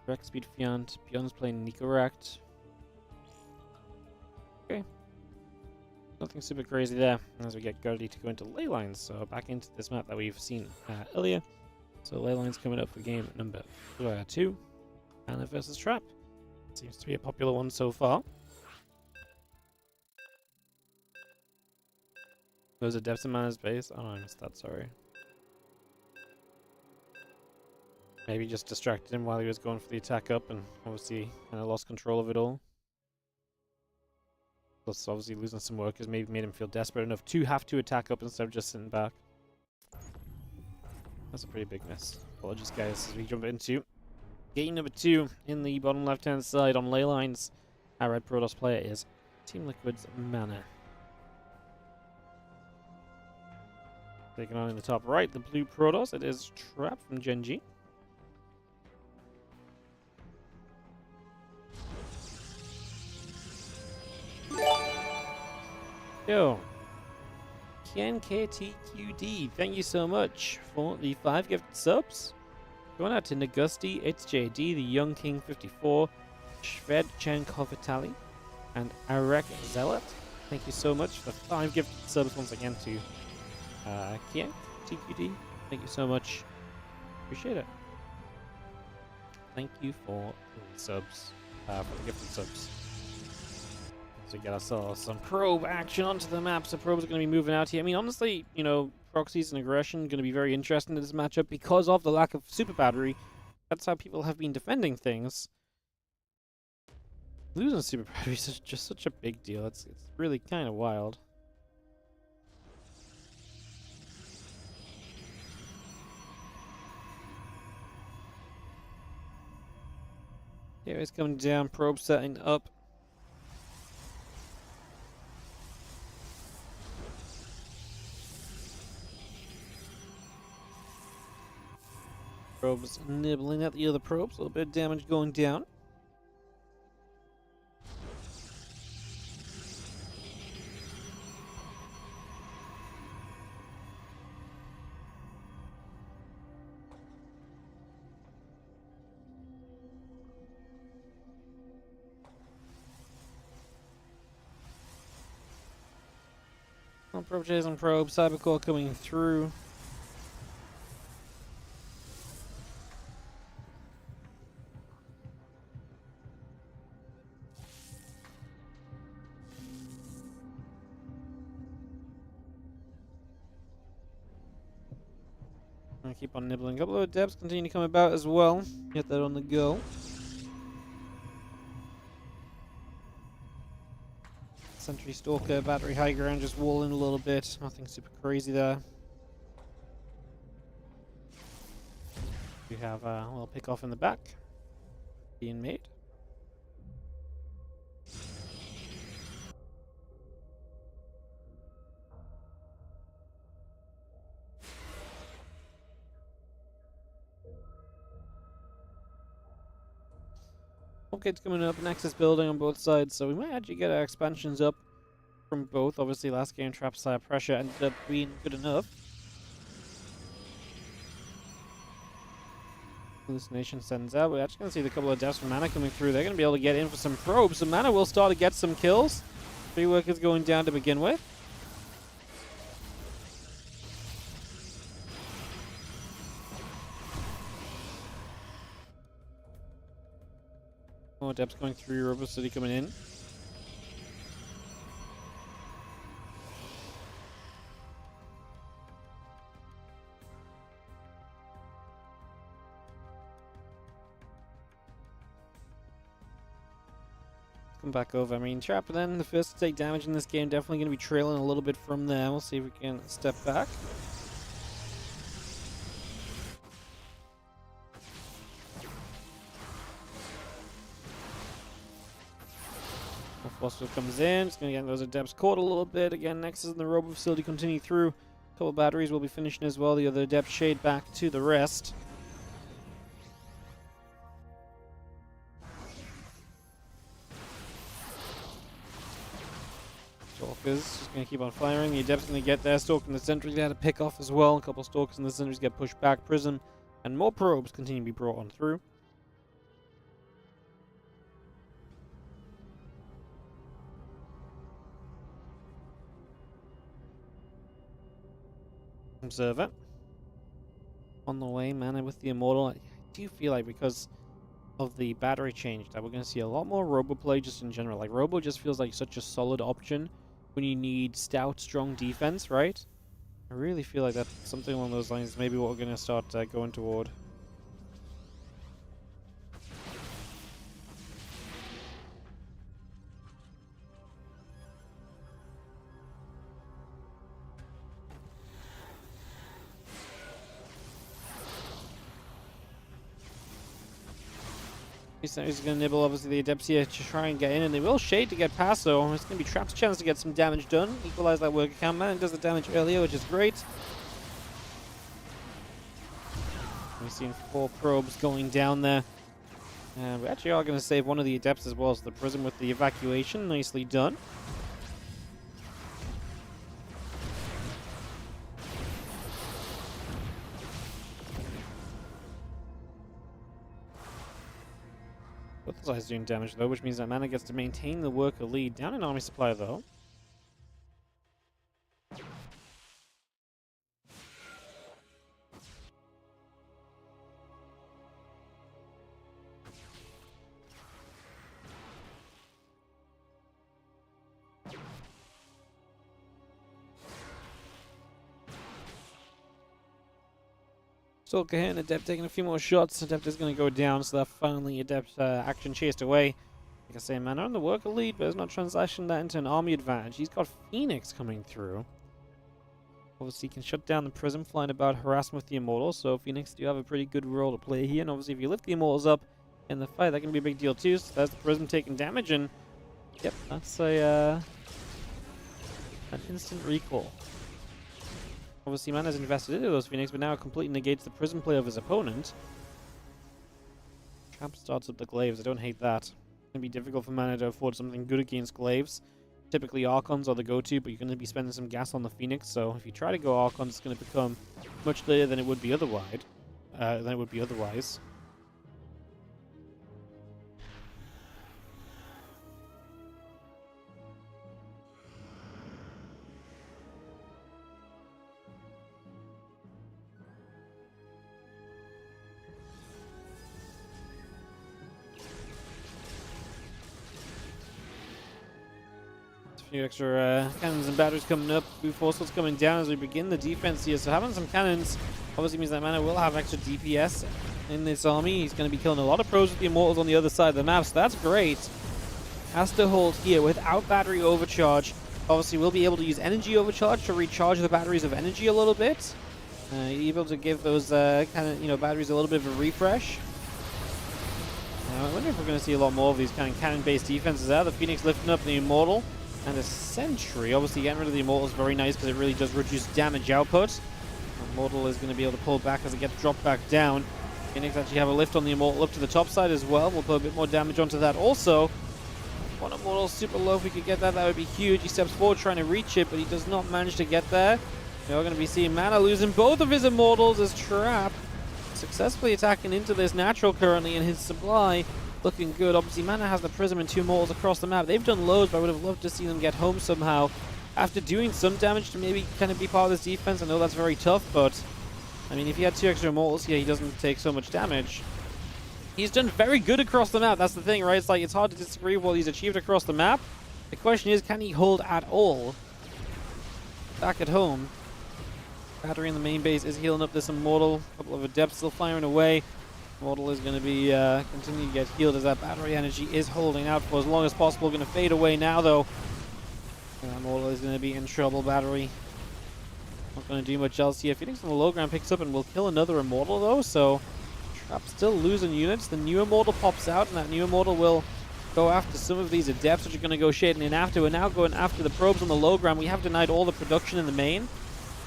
Direct Speed Fiant. ByuN's playing Nicorect. Okay. Nothing super crazy there as we get Gertie to go into ley lines. So back into this map that we've seen earlier. So ley lines coming up for game number 2. Mana versus Trap. Seems to be a popular one so far. There's a depth in Mana's base. Oh, I missed that, sorry. Maybe just distracted him while he was going for the attack up and obviously kind of lost control of it all. Plus, obviously, losing some workers maybe made him feel desperate enough to have to attack up instead of just sitting back. That's a pretty big miss. Apologies, guys, as we jump into game number 2 in the bottom left-hand side on ley lines. Our red Protoss player is Team Liquid's Mana. Taking on in the top right, the blue Protoss. It is Trap from Gen G. Yo. KNKTQD, thank you so much for the 5 gifted subs. Going out to Nagusti, It's JD, the Young King 54, Shved Chenkovitali, and Arek Zealot. Thank you so much for 5 gifted subs once again to KNKTQD. Thank you so much. Appreciate it. Thank you for the subs, for the gifted subs. So we get ourselves some probe action onto the map. So probes are going to be moving out here. I mean, honestly, you know, proxies and aggression going to be very interesting in this matchup because of the lack of super battery. That's how people have been defending things. Losing super battery is just such a big deal. It's really kind of wild. Here he's coming down, probe setting up. Probes nibbling at the other probes. A little bit of damage going down. Probe chasing probe. Cybercore coming through. I keep on nibbling. A couple of depths continue to come about as well. Get that on the go. Sentry Stalker, battery high ground, just walling a little bit. Nothing super crazy there. We have a little pick off in the back being made. Bulkhead's coming up, Nexus building on both sides, so we might actually get our expansions up from both. Obviously, last game trap side pressure ended up being good enough. Hallucination sends out. We're actually going to see the couple of deaths from Mana coming through. They're going to be able to get in for some probes, so Mana will start to get some kills. 3 workers going down to begin with. More depths going through, Robo City coming in. Come back over. I mean, Trapper then, the first to take damage in this game, definitely going to be trailing a little bit from there. We'll see if we can step back. Foster comes in, just going to get those adepts caught a little bit. Again, Nexus and the Robo Facility continue through. A couple batteries will be finishing as well. The other adepts shade back to the rest. Stalkers just going to keep on firing. The adepts going to get there. Stalking the sentries there to pick off as well. A couple stalkers and the sentries get pushed back. Prism and more probes continue to be brought on through. Observer on the way. Mana with the Immortal. I do feel like because of the battery change that we're going to see a lot more Robo play just in general. Like Robo just feels like such a solid option when you need stout, strong defense, right? I really feel like that's something along those lines. Maybe what we're going to start going toward. He's going to nibble, obviously, the Adepts here to try and get in, and they will shade to get past, so it's going to be Trap's chance to get some damage done. Equalize that worker count. Man does the damage earlier, which is great. We've seen 4 probes going down there. And we actually are going to save one of the Adepts as well as the Prism with the evacuation. Nicely done. Both sides doing damage though, which means that Mana gets to maintain the worker lead. Down in army supply though. Stalker here and Adept taking a few more shots. Adept is going to go down, so that finally Adept action chased away. Like I say, Mana on the worker lead, but it's not transitioned that into an army advantage. He's got Phoenix coming through. Obviously, he can shut down the Prism, flying about, harassing with the Immortals, so Phoenix do have a pretty good role to play here. And obviously, if you lift the Immortals up in the fight, that can be a big deal too. So that's the Prism taking damage, and yep, that's an instant recall. Obviously, Mana's invested into those Phoenix, but now it completely negates the Prism play of his opponent. Trap starts up the Glaives. I don't hate that. It's going to be difficult for Mana to afford something good against Glaives. Typically, Archons are the go-to, but you're going to be spending some gas on the Phoenix, so if you try to go Archons, it's going to become much later than it would be otherwise. A few extra cannons and batteries coming up. Blue Force's coming down as we begin the defense here. So having some cannons obviously means that Mana will have extra DPS in this army. He's going to be killing a lot of pros with the Immortals on the other side of the map, so that's great. Has to hold here without battery overcharge. Obviously, we'll be able to use energy overcharge to recharge the batteries of energy a little bit. Able to give those batteries a little bit of a refresh. I wonder if we're going to see a lot more of these kind of cannon-based defenses there. The Phoenix lifting up the Immortal. And a Sentry. Obviously, getting rid of the Immortal is very nice because it really does reduce damage output. The Immortal is going to be able to pull back as it gets dropped back down. Phoenix actually have a lift on the Immortal up to the top side as well. We'll put a bit more damage onto that also. One Immortal super low. If we could get that, that would be huge. He steps forward trying to reach it, but he does not manage to get there. We're going to be seeing Mana losing both of his Immortals as Trap successfully attacking into this natural currently in his supply. Looking good. Obviously, Mana has the Prism and 2 Immortals across the map. They've done loads, but I would have loved to see them get home somehow. After doing some damage to maybe kind of be part of this defense, I know that's very tough, but I mean, if he had 2 extra Immortals here, he doesn't take so much damage. He's done very good across the map. That's the thing, right? It's like, it's hard to disagree with what he's achieved across the map. The question is, can he hold at all? Back at home. Battery in the main base is healing up this Immortal. A couple of Adepts still firing away. Immortal is going to be continue to get healed as that battery energy is holding out for as long as possible. Going to fade away now, though. Immortal is going to be in trouble. Battery not going to do much else here. Phoenix on the low ground picks up and will kill another Immortal, though. So Trap still losing units. The new Immortal pops out, and that new Immortal will go after some of these Adepts, which are going to go shading in after. We're now going after the probes on the low ground. We have denied all the production in the main.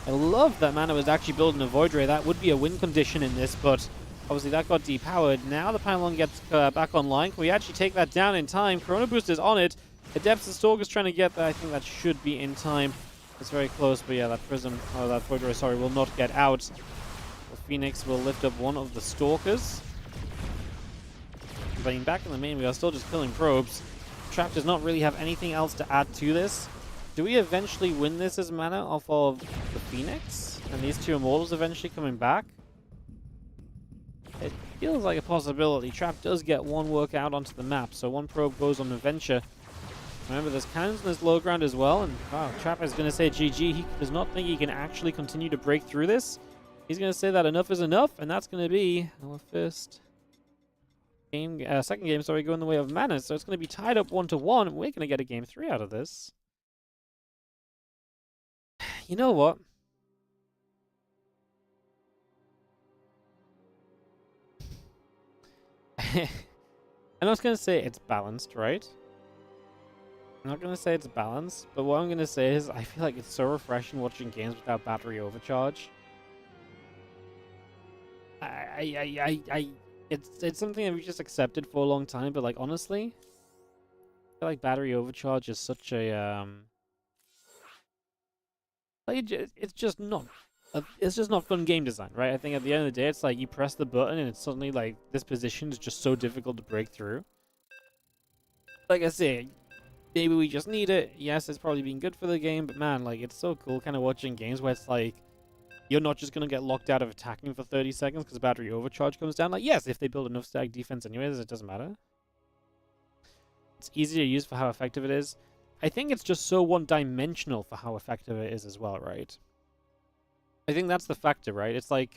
I love that Mana was actually building a Void Ray. That would be a win condition in this, but obviously that got depowered. Now the pylon gets back online. Can we actually take that down in time? Corona Boost is on it. Adepts and Stalkers trying to get that. I think that should be in time. It's very close, but yeah, that Prism, that Void Ray, sorry, will not get out. The Phoenix will lift up one of the Stalkers. But back in the main, we are still just killing probes. Trap does not really have anything else to add to this. Do we eventually win this as Mana off of the Phoenix? And these 2 Immortals eventually coming back? It feels like a possibility. Trap does get 1 work out onto the map, so 1 probe goes on Adventure. Remember, there's cannons in this low ground as well, and wow, Trap is going to say GG. He does not think he can actually continue to break through this. He's going to say that enough is enough, and that's going to be our second game, sorry, going the way of Mana. So it's going to be tied up 1-1, and we're going to get a game 3 out of this. You know what? I'm not going to say it's balanced, right? I'm not going to say it's balanced, but what I'm going to say is I feel like it's so refreshing watching games without battery overcharge. It's something that we just accepted for a long time, but like honestly, I feel like battery overcharge is such a it's just not fun game design, right? I think at the end of the day, it's like you press the button and it's suddenly like this position is just so difficult to break through. Like I say, maybe we just need it. Yes, it's probably been good for the game, but man, like it's so cool kind of watching games where it's like you're not just going to get locked out of attacking for 30 seconds because battery overcharge comes down. Like, yes, if they build enough stack defense anyways, it doesn't matter. It's easy to use for how effective it is. I think it's just so one-dimensional for how effective it is as well, right? I think that's the factor, right? It's like,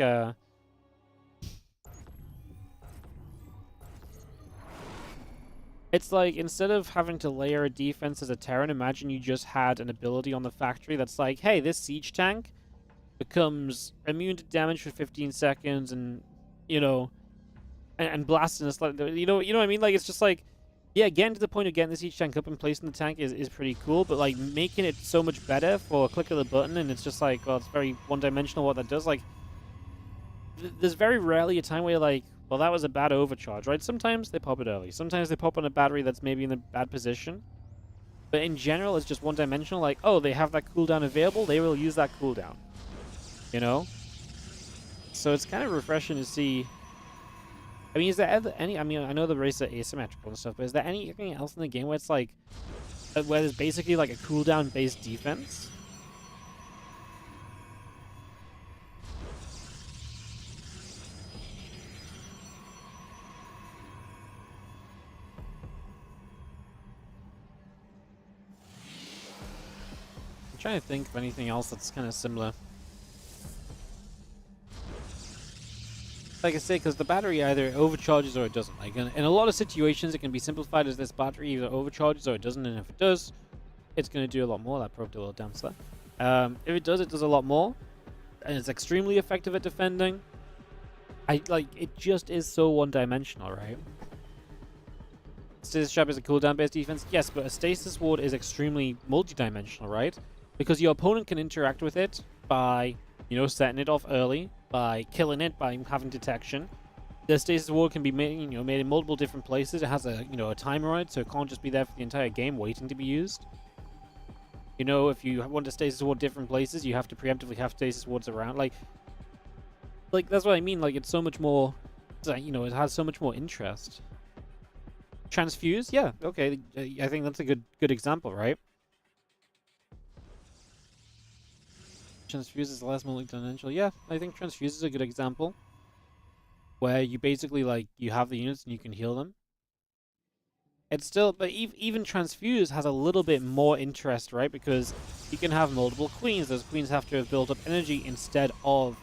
it's like, instead of having to layer a defense as a Terran, imagine you just had an ability on the factory that's like, hey, this siege tank becomes immune to damage for 15 seconds and, you know, and blasting us like, you know what I mean? Like, it's just like, Yeah, getting to the point of getting the siege tank up and placing the tank is pretty cool, but like making it so much better for a click of the button, and it's just like, well, it's very one-dimensional what that does. Like, there's very rarely a time where you're like, well, that was a bad overcharge, right? Sometimes they pop it early. Sometimes they pop on a battery that's maybe in a bad position. But in general, it's just one-dimensional. Like, oh, they have that cooldown available. They will use that cooldown. You know? So it's kind of refreshing to see. I mean, is there any... I mean, I know the races are asymmetrical and stuff, but is there anything else in the game where it's like... where there's basically like a cooldown-based defense? I'm trying to think of anything else that's kind of similar. Like I say, because the battery either overcharges or it doesn't. Like in a lot of situations, it can be simplified as this battery either overcharges or it doesn't. And if it does, it's going to do a lot more. That proved a little dance there. If it does a lot more, and it's extremely effective at defending. It just is so one-dimensional, right? Stasis Trap is a cooldown-based defense, yes, but a Stasis Ward is extremely multi-dimensional, right? Because your opponent can interact with it by, you know, setting it off early, by killing it, by having detection. The Stasis Ward can be made, you know, made in multiple different places. It has a, you know, a timer on it, so it can't just be there for the entire game waiting to be used. You know, if you want to Stasis Ward different places, you have to preemptively have Stasis Wards around. Like that's what I mean. Like, it's so much more, you know, it has so much more interest. Transfuse, yeah, okay. I think that's a good example, right? Transfuse is less multi-dimensional. Yeah, I think Transfuse is a good example. Where you basically, like, you have the units and you can heal them. It's still, but even Transfuse has a little bit more interest, right? Because you can have multiple queens. Those queens have to have built up energy instead of...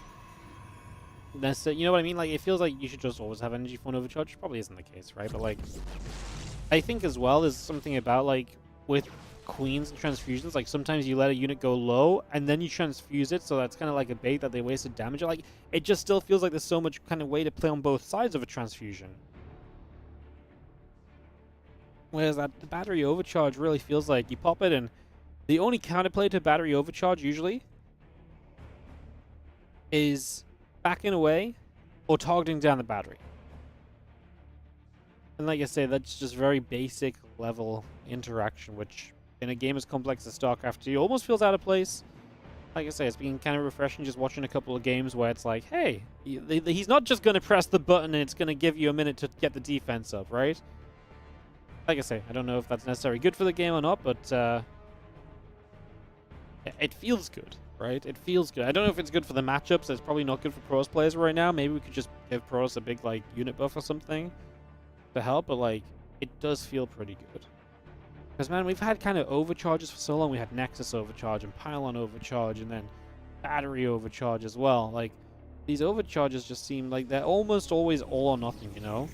you know what I mean? Like, it feels like you should just always have energy for an overcharge. Probably isn't the case, right? But, like, I think as well there's something about, like, with queens and transfusions, like, sometimes you let a unit go low and then you transfuse it, so that's kind of like a bait that they wasted damage. Like, it just still feels like there's so much kind of way to play on both sides of a transfusion. Whereas the battery overcharge really feels like you pop it, and the only counterplay to battery overcharge usually is backing away or targeting down the battery. And like I say, that's just very basic level interaction, which in a game as complex as StarCraft 2 almost feels out of place. Like I say, it's been kind of refreshing just watching a couple of games where it's like, hey, he's not just going to press the button and it's going to give you a minute to get the defense up, right? Like I say, I don't know if that's necessarily good for the game or not, but it feels good, right? It feels good. I don't know if it's good for the matchups. It's probably not good for pros players right now. Maybe we could just give pros a big, like, unit buff or something to help, but, like, it does feel pretty good. Because, man, we've had kind of overcharges for so long. We had Nexus overcharge and Pylon overcharge and then battery overcharge as well. Like, these overcharges just seem like they're almost always all or nothing, you know?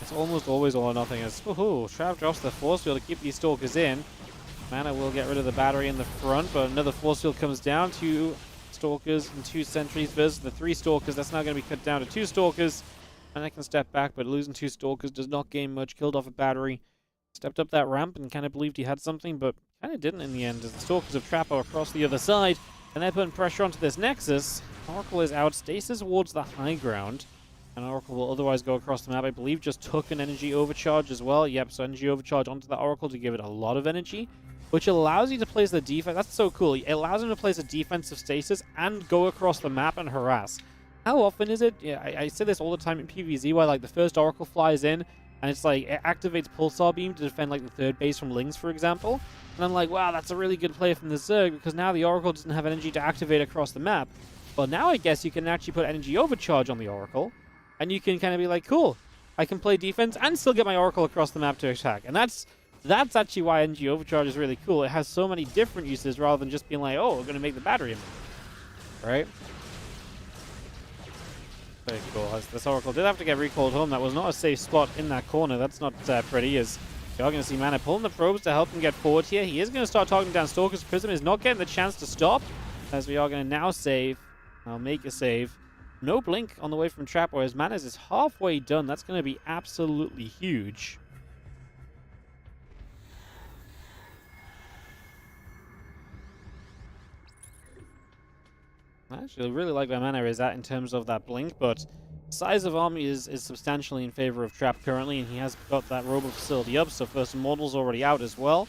It's almost always all or nothing. As Trav drops the force field to keep these Stalkers in. Mana will get rid of the battery in the front, but another force field comes down. 2 Stalkers and 2 sentries versus the 3 Stalkers. That's now going to be cut down to 2 Stalkers. And I can step back, but losing 2 Stalkers does not gain much. Killed off a battery. Stepped up that ramp and kind of believed he had something, but kind of didn't in the end, as the Stalkers of Trapper across the other side. And they're putting pressure onto this Nexus. Oracle is out. Stasis towards the high ground. And Oracle will otherwise go across the map. I believe just took an energy overcharge as well. Yep, so energy overcharge onto the Oracle to give it a lot of energy, which allows you to place the defense. That's so cool. It allows him to place a defensive stasis and go across the map and harass. How often is it? Yeah, I say this all the time in PvZ, where, like, the first Oracle flies in, and it's like, it activates Pulsar Beam to defend, like, the 3rd base from Lings, for example. And I'm like, wow, that's a really good play from the Zerg, because now the Oracle doesn't have energy to activate across the map. Well, now I guess you can actually put energy overcharge on the Oracle, and you can kind of be like, cool, I can play defense and still get my Oracle across the map to attack. And that's actually why energy overcharge is really cool. It has so many different uses rather than just being like, oh, we're going to make the battery in there. Right? Very cool. As this Oracle did have to get recalled home. That was not a safe spot in that corner. That's not pretty, as you're going to see Mana pulling the probes to help him get forward here. He is going to start targeting down Stalkers. Prism is not getting the chance to stop, as we are going to now save. I'll make a save. No blink on the way from Trap, whereas Manners is halfway done. That's going to be absolutely huge. I actually really like where Mana is at in terms of that blink, but size of army is substantially in favor of Trap currently, and he has got that robot facility up, so first Immortal's already out as well.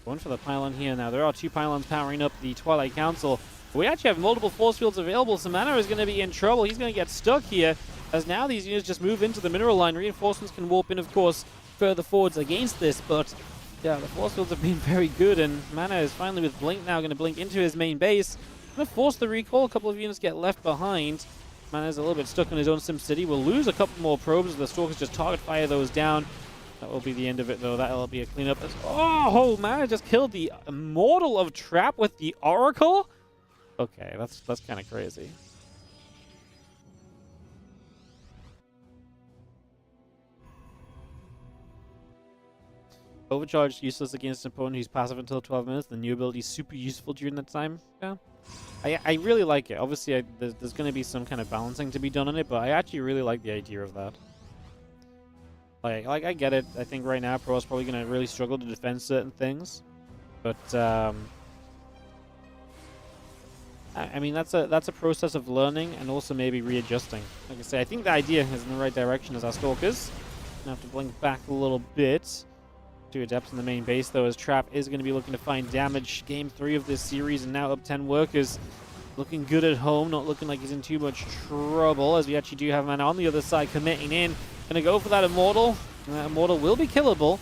Going for the pylon here now. There are 2 pylons powering up the Twilight Council. We actually have multiple force fields available, so Mana is going to be in trouble. He's going to get stuck here, as now these units just move into the mineral line. Reinforcements can warp in, of course, further forwards against this, but yeah, the force fields have been very good, and Mana is finally with Blink now going to blink into his main base. Going to force the recall. A couple of units get left behind. Mana's a little bit stuck in his own Sim City. We'll lose a couple more probes. The Stalkers just target fire those down. That will be the end of it, though. That'll be a cleanup. Oh, Mana just killed the Immortal of Trap with the Oracle? Okay, that's kind of crazy. Overcharge useless against an opponent who's passive until 12 minutes. The new ability is super useful during that time. Yeah. I really like it. Obviously, there's going to be some kind of balancing to be done on it, but I actually really like the idea of that. Like I get it. I think right now Pro's probably going to really struggle to defend certain things, but I mean that's a process of learning and also maybe readjusting. Like I say, I think the idea is in the right direction as our Stalkers. Gonna have to blink back a little bit. 2 Adepts in the main base, though, as Trap is going to be looking to find damage. Game 3 of this series, and now up 10 workers. Looking good at home, not looking like he's in too much trouble, as we actually do have Mana on the other side committing in. Going to go for that Immortal, and that Immortal will be killable.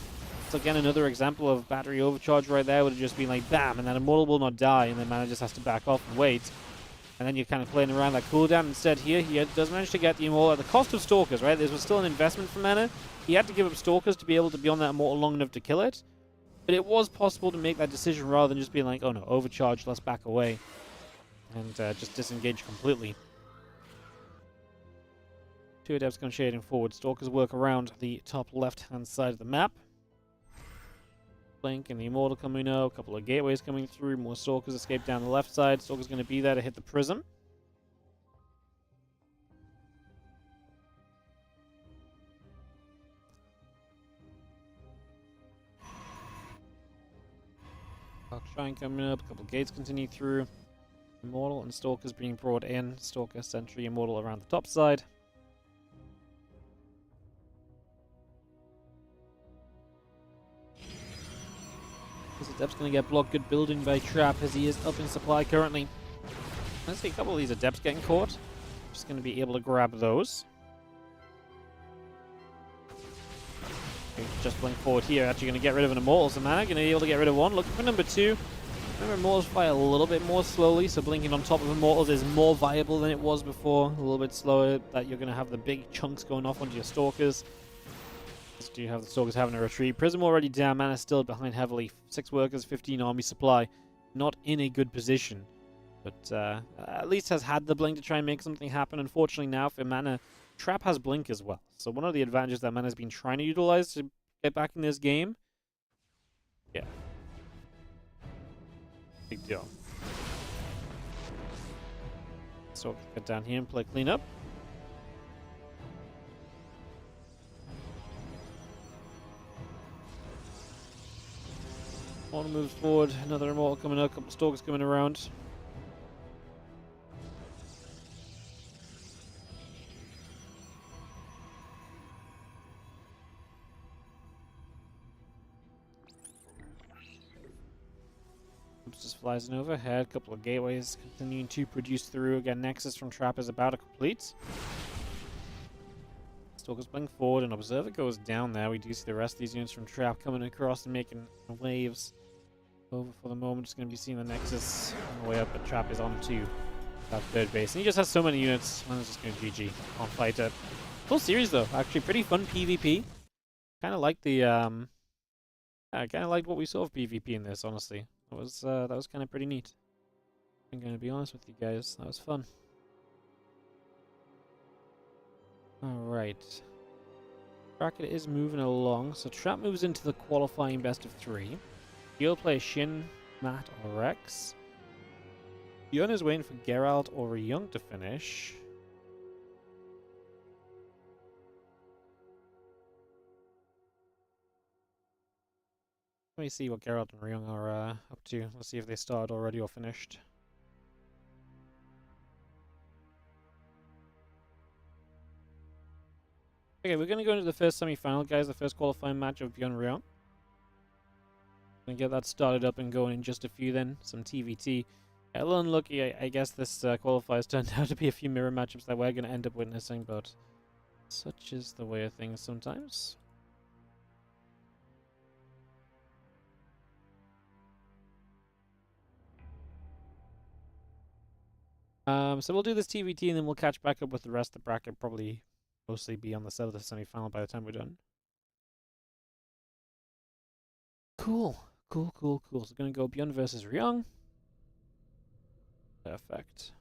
So again, another example of battery overcharge right there. Would have just been like, bam, and that Immortal will not die, and then Mana just has to back off and wait. And then you're kind of playing around that cooldown. Instead here, he does manage to get the Immortal at the cost of Stalkers, right? This was still an investment for Mana. He had to give up Stalkers to be able to be on that Immortal long enough to kill it. But it was possible to make that decision rather than just being like, oh no, overcharge, let's back away. And just disengage completely. 2 Adepts going shading forward. Stalkers work around the top left-hand side of the map. Blink and the Immortal coming up. A couple of gateways coming through. More Stalkers escape down the left side. Stalkers going to be there to hit the Prism. Shrine coming up, a couple of gates continue through. Immortal and Stalkers being brought in. Stalker, Sentry, Immortal around the top side. This Adept's going to get blocked. Good building by Trap as he is up in supply currently. Let's see a couple of these Adepts getting caught. Just going to be able to grab those. Just blink forward here, actually going to get rid of an Immortal, so Mana going to be able to get rid of one. Looking for number 2. Remember, Immortals fire a little bit more slowly, so blinking on top of Immortals is more viable than it was before. A little bit slower, that you're going to have the big chunks going off onto your Stalkers. Just do have the Stalkers having a retreat. Prism already down, Mana still behind heavily. 6 workers, 15 army supply. Not in a good position. But at least has had the blink to try and make something happen. Unfortunately now for Mana, Trap has blink as well. So one of the advantages that Mana has been trying to utilize to get back in this game. Yeah. Big deal. So get down here and play cleanup. One moves forward, another Immortal coming up, a couple of Stalkers coming around. Just flies in overhead, a couple of gateways continuing to produce through. Again, Nexus from Trap is about to complete. Stalkers blink forward, and Observer goes down there. We do see the rest of these units from Trap coming across and making waves. Over for the moment, just going to be seeing the Nexus on the way up, but Trap is on to that third base. And he just has so many units, and it's just going to GG on fight it. Full series though, actually pretty fun PvP. Kind of like the I kind of liked what we saw of PvP in this, honestly. That was kind of pretty neat. I'm going to be honest with you guys, that was fun. Alright. Bracket is moving along, so Trap moves into the qualifying best of 3. You'll play Shin, Matt, or Rex. ByuN is waiting for Geralt or Young to finish. Let me see what Geralt and Ryung are up to. Let's see if they started already or finished. Okay, we're going to go into the first semi-final, guys. The first qualifying match of ByuN Ryung. Gonna get that started up and going in just a few then. Some TVT. A little unlucky, I guess this qualifiers turned out to be a few mirror matchups that we're going to end up witnessing, but such is the way of things sometimes. So we'll do this TVT and then we'll catch back up with the rest of the bracket. Probably mostly be on the set of the semi-final by the time we're done. Cool. So we're going to go ByuN versus Ryung. Perfect.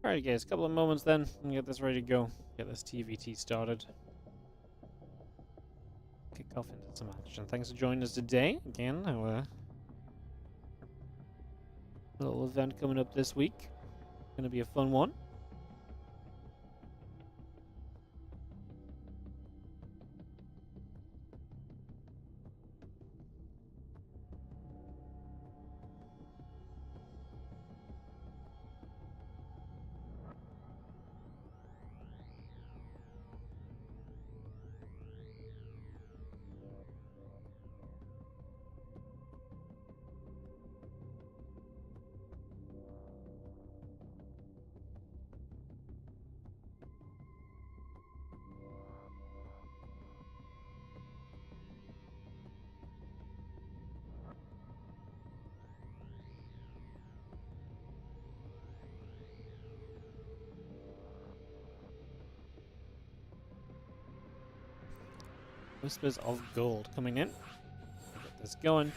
Alright guys, a couple of moments then, and get this ready to go. Get this TVT started. Kick off into some action. Thanks for joining us today. Again, our little event coming up this week. Gonna be a fun one. Whispers of Gold coming in. Get this going.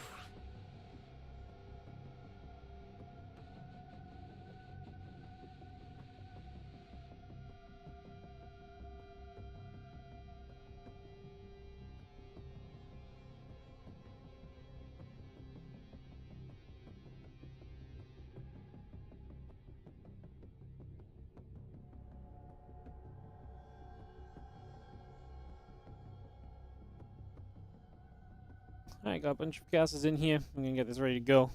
Alright, got a bunch of casters in here. I'm gonna get this ready to go.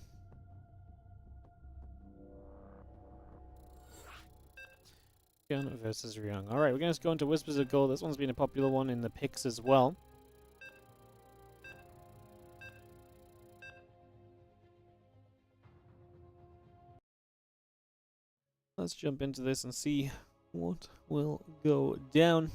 ByuN versus Ryung. Alright, we're gonna just go into Whispers of Gold. This one's been a popular one in the picks as well. Let's jump into this and see what will go down.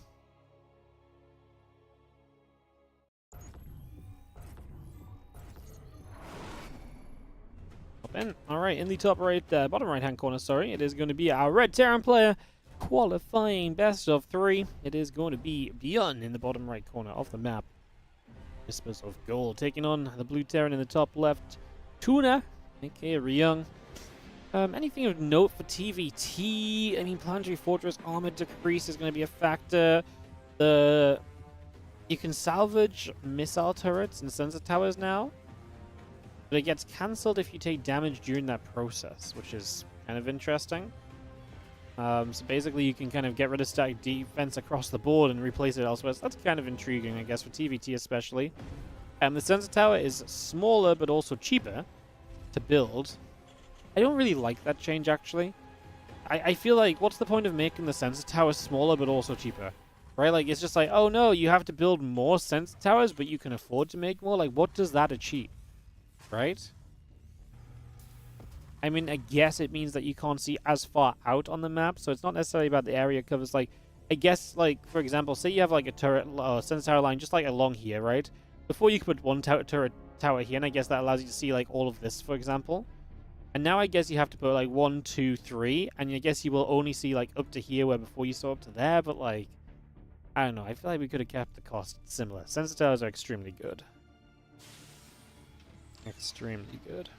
Alright, in the top right, bottom right hand corner, sorry, it is going to be our red Terran player qualifying best of 3. It is going to be ByuN in the bottom right corner of the map. Whispers of Gold taking on the blue Terran in the top left, Tuna, aka Ryung. Anything of note for TVT? I mean, Planetary Fortress armor decrease is going to be a factor. You can salvage missile turrets and sensor towers now, but it gets cancelled if you take damage during that process, which is kind of interesting. So basically you can kind of get rid of static defense across the board and replace it elsewhere. So that's kind of intriguing, I guess, for TVT especially. And the sensor tower is smaller but also cheaper to build. I don't really like that change, actually. I feel like, what's the point of making the sensor tower smaller but also cheaper? Right? Like, it's just like, oh no, you have to build more sensor towers, but you can afford to make more? Like, what does that achieve? Right? I mean, I guess it means that you can't see as far out on the map, so it's not necessarily about the area it covers. Like, I guess, like, for example, say you have, like, a turret, sensor tower line just, like, along here, right? Before you could put one turret tower here, and I guess that allows you to see, like, all of this, for example. And now I guess you have to put, like, 1, 2, 3, and I guess you will only see, like, up to here, where before you saw up to there, but, like, I don't know. I feel like we could have kept the cost similar. Sensor towers are extremely good. Extremely good.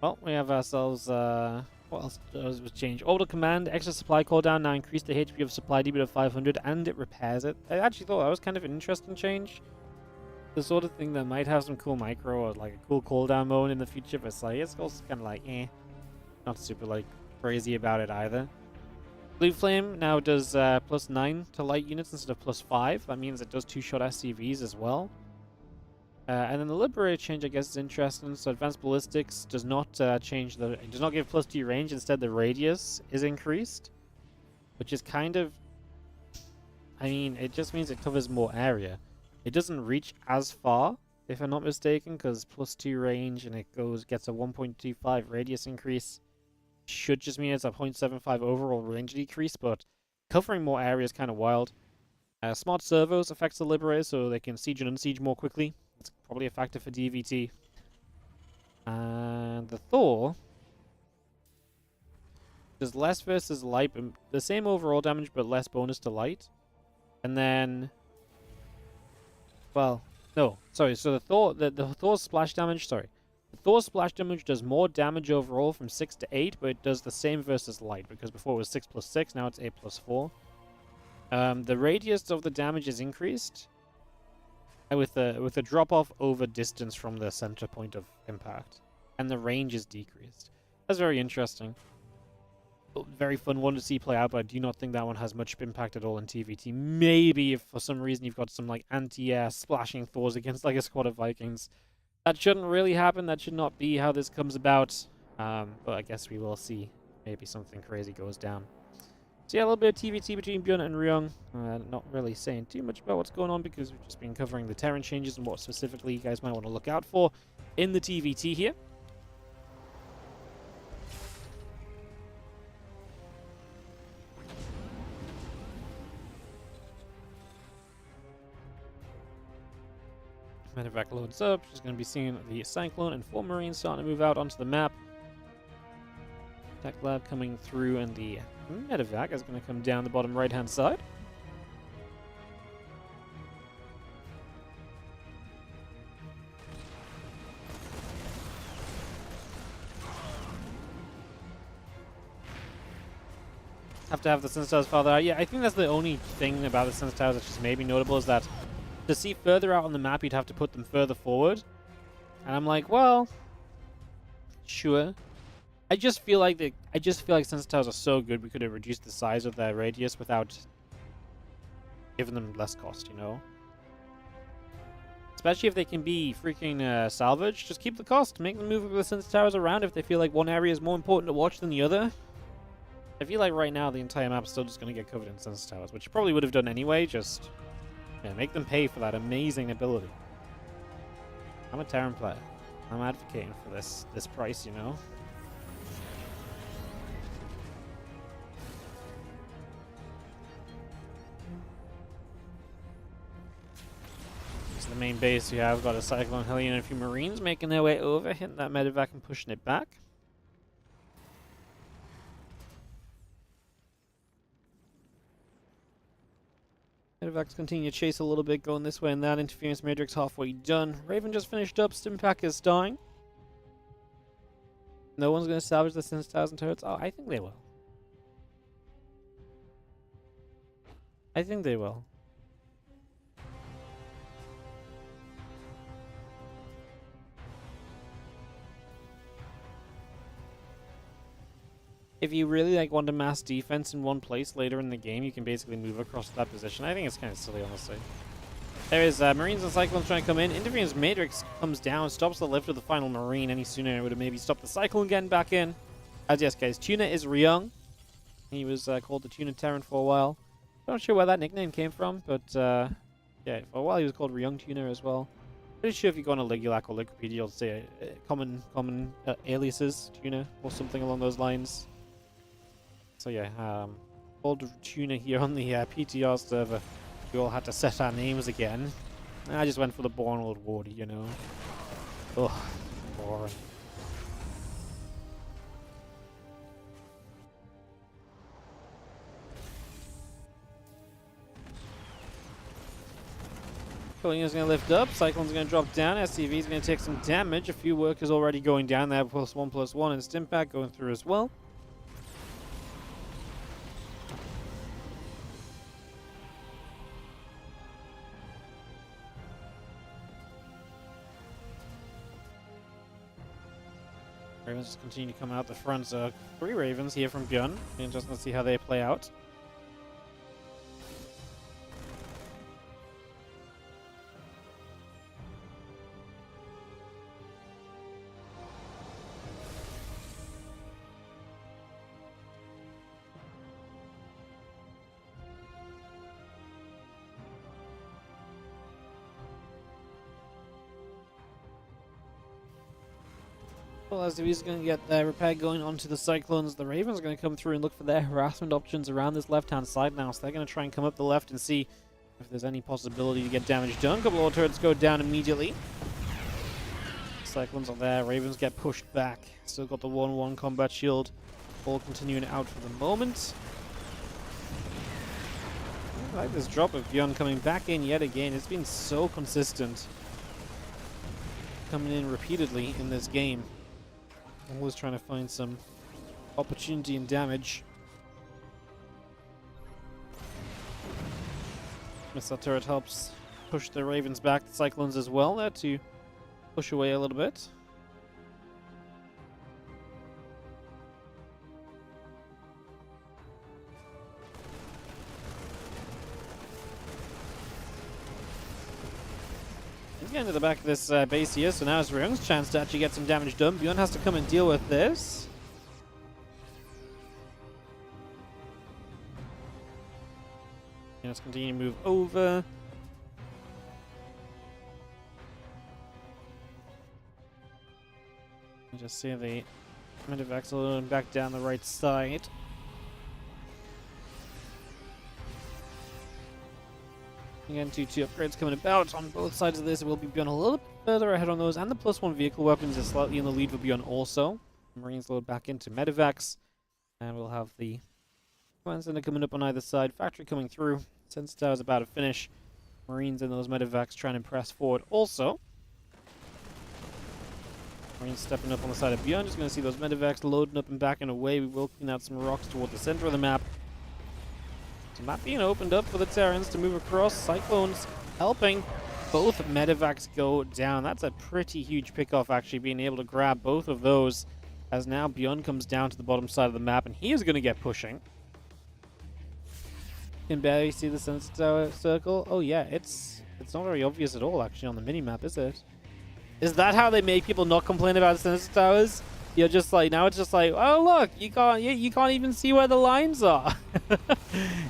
Well, we have ourselves, what else was changed? Orbital command, extra supply cooldown, now increase the HP of supply DB to 500, and it repairs it. I actually thought that was kind of an interesting change. The sort of thing that might have some cool micro or like a cool cooldown mode in the future, but it's like, it's also kind of like, not super like crazy about it either. Blue Flame now does +9 to light units instead of +5. That means it does 2-shot SCVs as well. And then the Liberator change, I guess, is interesting. So Advanced Ballistics does not change the... It does not give +2 range. Instead, the radius is increased. Which is kind of... I mean, it just means it covers more area. It doesn't reach as far, if I'm not mistaken, because +2 range and it gets a 1.25 radius increase. Should just mean it's a 0.75 overall range decrease, but covering more area is kind of wild. Smart Servos affects the Liberator, so they can siege and unsiege more quickly. It's probably a factor for DVT. And the Thor does less versus light, the same overall damage, but less bonus to light. And then, well, no, sorry. So the Thor's splash damage, sorry. The Thor's splash damage does more damage overall from 6 to 8, but it does the same versus light, because before it was 6 + 6, now it's 8 + 4. The radius of the damage is increased, with a drop-off over distance from the center point of impact. And the range is decreased. That's very interesting. Very fun one to see play out, but I do not think that one has much impact at all in TVT. Maybe if for some reason you've got some like anti-air splashing Thors against like a squad of Vikings. That shouldn't really happen. That should not be how this comes about. But I guess we will see. Maybe something crazy goes down. So yeah, a little bit of TVT between ByuN and WardiTV. Not really saying too much about what's going on because we've just been covering the Terran changes and what specifically you guys might want to look out for in the TVT here. Medevac loads up. She's going to be seeing the Cyclone and 4 Marines starting to move out onto the map. Tech Lab coming through, and the Medevac is going to come down the bottom right-hand side. Have to have the Sensors farther out. Yeah, I think that's the only thing about the Sensors that's just maybe notable is that to see further out on the map, you'd have to put them further forward. And I'm like, well, sure. I just feel like sensor towers are so good we could have reduced the size of their radius without giving them less cost, you know? Especially if they can be freaking salvaged. Just keep the cost. Make them move the sensor towers around if they feel like one area is more important to watch than the other. I feel like right now the entire map is still just going to get covered in sensor towers, which you probably would have done anyway, just... yeah, make them pay for that amazing ability. I'm a Terran player. I'm advocating for this price, you know? This is the main base. You have got a Cyclone Hellion and a few Marines making their way over, hitting that Medevac and pushing it back. Medevac's continue to chase a little bit, going this way and that. Interference Matrix halfway done. Raven just finished up. Stimpack is dying. No one's going to salvage the Sensor Towers and turrets. Oh, I think they will. I think they will. If you really want to mass defense in one place later in the game, you can basically move across to that position. I think it's kind of silly, honestly. There is Marines and Cyclones trying to come in. Interference Matrix comes down, stops the lift of the final Marine any sooner. It would have maybe stopped the Cyclone getting back in. As yes, guys, Tuna is Ryung. He was called the Tuna Terran for a while. I'm not sure where that nickname came from, but yeah, for a while he was called Ryung Tuna as well. Pretty sure if you go on a Ligulac or Wikipedia, you'll say common aliases, Tuna, or something along those lines. So yeah, old Tuna here on the PTR server. We all had to set our names again. I just went for the born old Wardy, you know. Ugh. Boring. Cooling is going to lift up. Cyclone's going to drop down. SCV is going to take some damage. A few workers already going down there. +1/+1 and Stimpak going through as well. Ravens just continue to come out the front. So 3 Ravens here from ByuN. Interesting to see how they play out. Well, as he's going to get their repair going onto the Cyclones, the Ravens are going to come through and look for their harassment options around this left-hand side now. So they're going to try and come up the left and see if there's any possibility to get damage done. A couple of turrets go down immediately. Cyclones are there. Ravens get pushed back. Still got the 1/1 combat shield. All continuing out for the moment. I like this drop of ByuN coming back in yet again. It's been so consistent. Coming in repeatedly in this game. Always trying to find some opportunity and damage. Missile turret helps push the Ravens back. The Cyclones as well there to push away a little bit. Getting to the back of this base here, so now it's ByuN's chance to actually get some damage done. ByuN has to come and deal with this. Let's continue to move over. You just see the Medivax back down the right side. Again, 2 upgrades coming about on both sides of this. It will be ByuN a little bit further ahead on those, and the +1 vehicle weapons is slightly in the lead for ByuN also. Marines load back into Medivacs, and we'll have the Command Center coming up on either side. Factory coming through. Sensor Tower's about to finish. Marines and those Medivacs trying to press forward also. Marines stepping up on the side of ByuN. Just going to see those Medivacs loading up and backing away. We will clean out some rocks toward the center of the map. So map being opened up for the Terrans to move across. Cyclones helping both Medivacs go down. That's a pretty huge pickoff, actually, being able to grab both of those, as now ByuN comes down to the bottom side of the map, and he is going to get pushing. You can barely see the sensor tower circle. Oh yeah, it's not very obvious at all, actually, on the mini-map, is it? Is that how they make people not complain about sensor towers? You're just like, now it's just like, oh look, you can't even see where the lines are.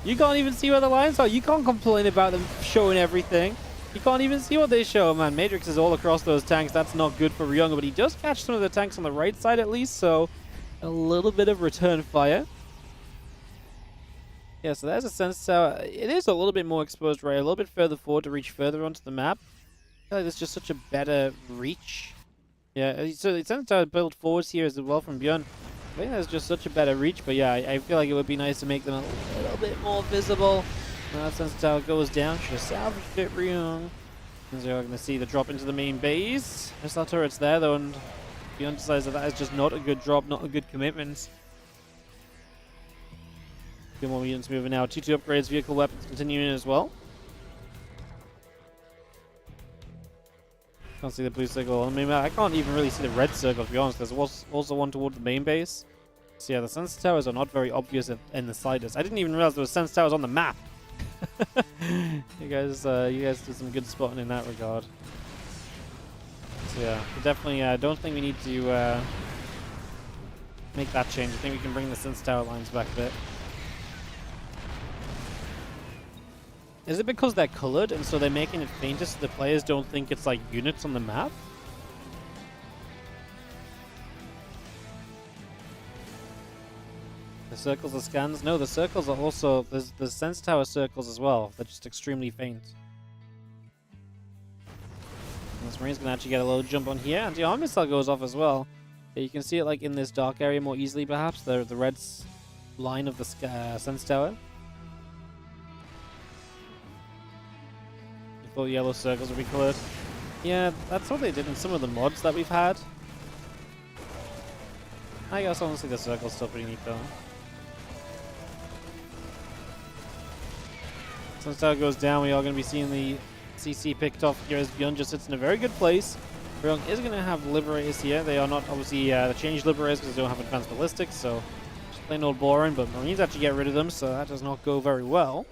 You can't even see where the lines are. You can't complain about them showing everything. You can't even see what they show, man. Matrix is all across those tanks. That's not good for ByuN, but he does catch some of the tanks on the right side at least, so a little bit of return fire. Yeah, so there's a sensor tower. It is a little bit more exposed, right? A little bit further forward to reach further onto the map. I feel like there's just such a better reach. Yeah, so the sensor tower built forwards here as well from ByuN. I think that's just such a better reach, but yeah, I feel like it would be nice to make them a little bit more visible. Now that sensor tower goes down. Should have salvaged it, ByuN. And so you're going to see the drop into the main base. Missile turret's there, though, and ByuN decides that is just not a good drop, not a good commitment. Two more units moving now. 2 upgrades, vehicle weapons continuing as well. Can't see the blue circle. I mean, I can't even really see the red circle, to be honest. There's also one towards the main base. So yeah, the sensor towers are not very obvious in the slightest. I didn't even realize there were sensor towers on the map. You guys did some good spotting in that regard. So yeah, definitely don't think we need to make that change. I think we can bring the sensor tower lines back a bit. Is it because they're colored and so they're making it fainter so the players don't think it's like units on the map? The circles are scans? No, the circles are also... There's sensor tower circles as well. They're just extremely faint. This Marine's going to actually get a little jump on here. Anti-armor missile goes off as well. Yeah, you can see it like in this dark area more easily, perhaps. The red line of the Sense Tower. I thought yellow circles would be colored. Yeah, that's what they did in some of the mods that we've had. I guess honestly the circle's still pretty neat though. Sense Tower goes down, we are going to be seeing the CC picked off here as ByuN just sits in a very good place. ByuN is going to have Liberators here. They are not obviously the changed Liberators because they don't have advanced ballistics, so just plain old boring, but Marines actually get rid of them, so that does not go very well.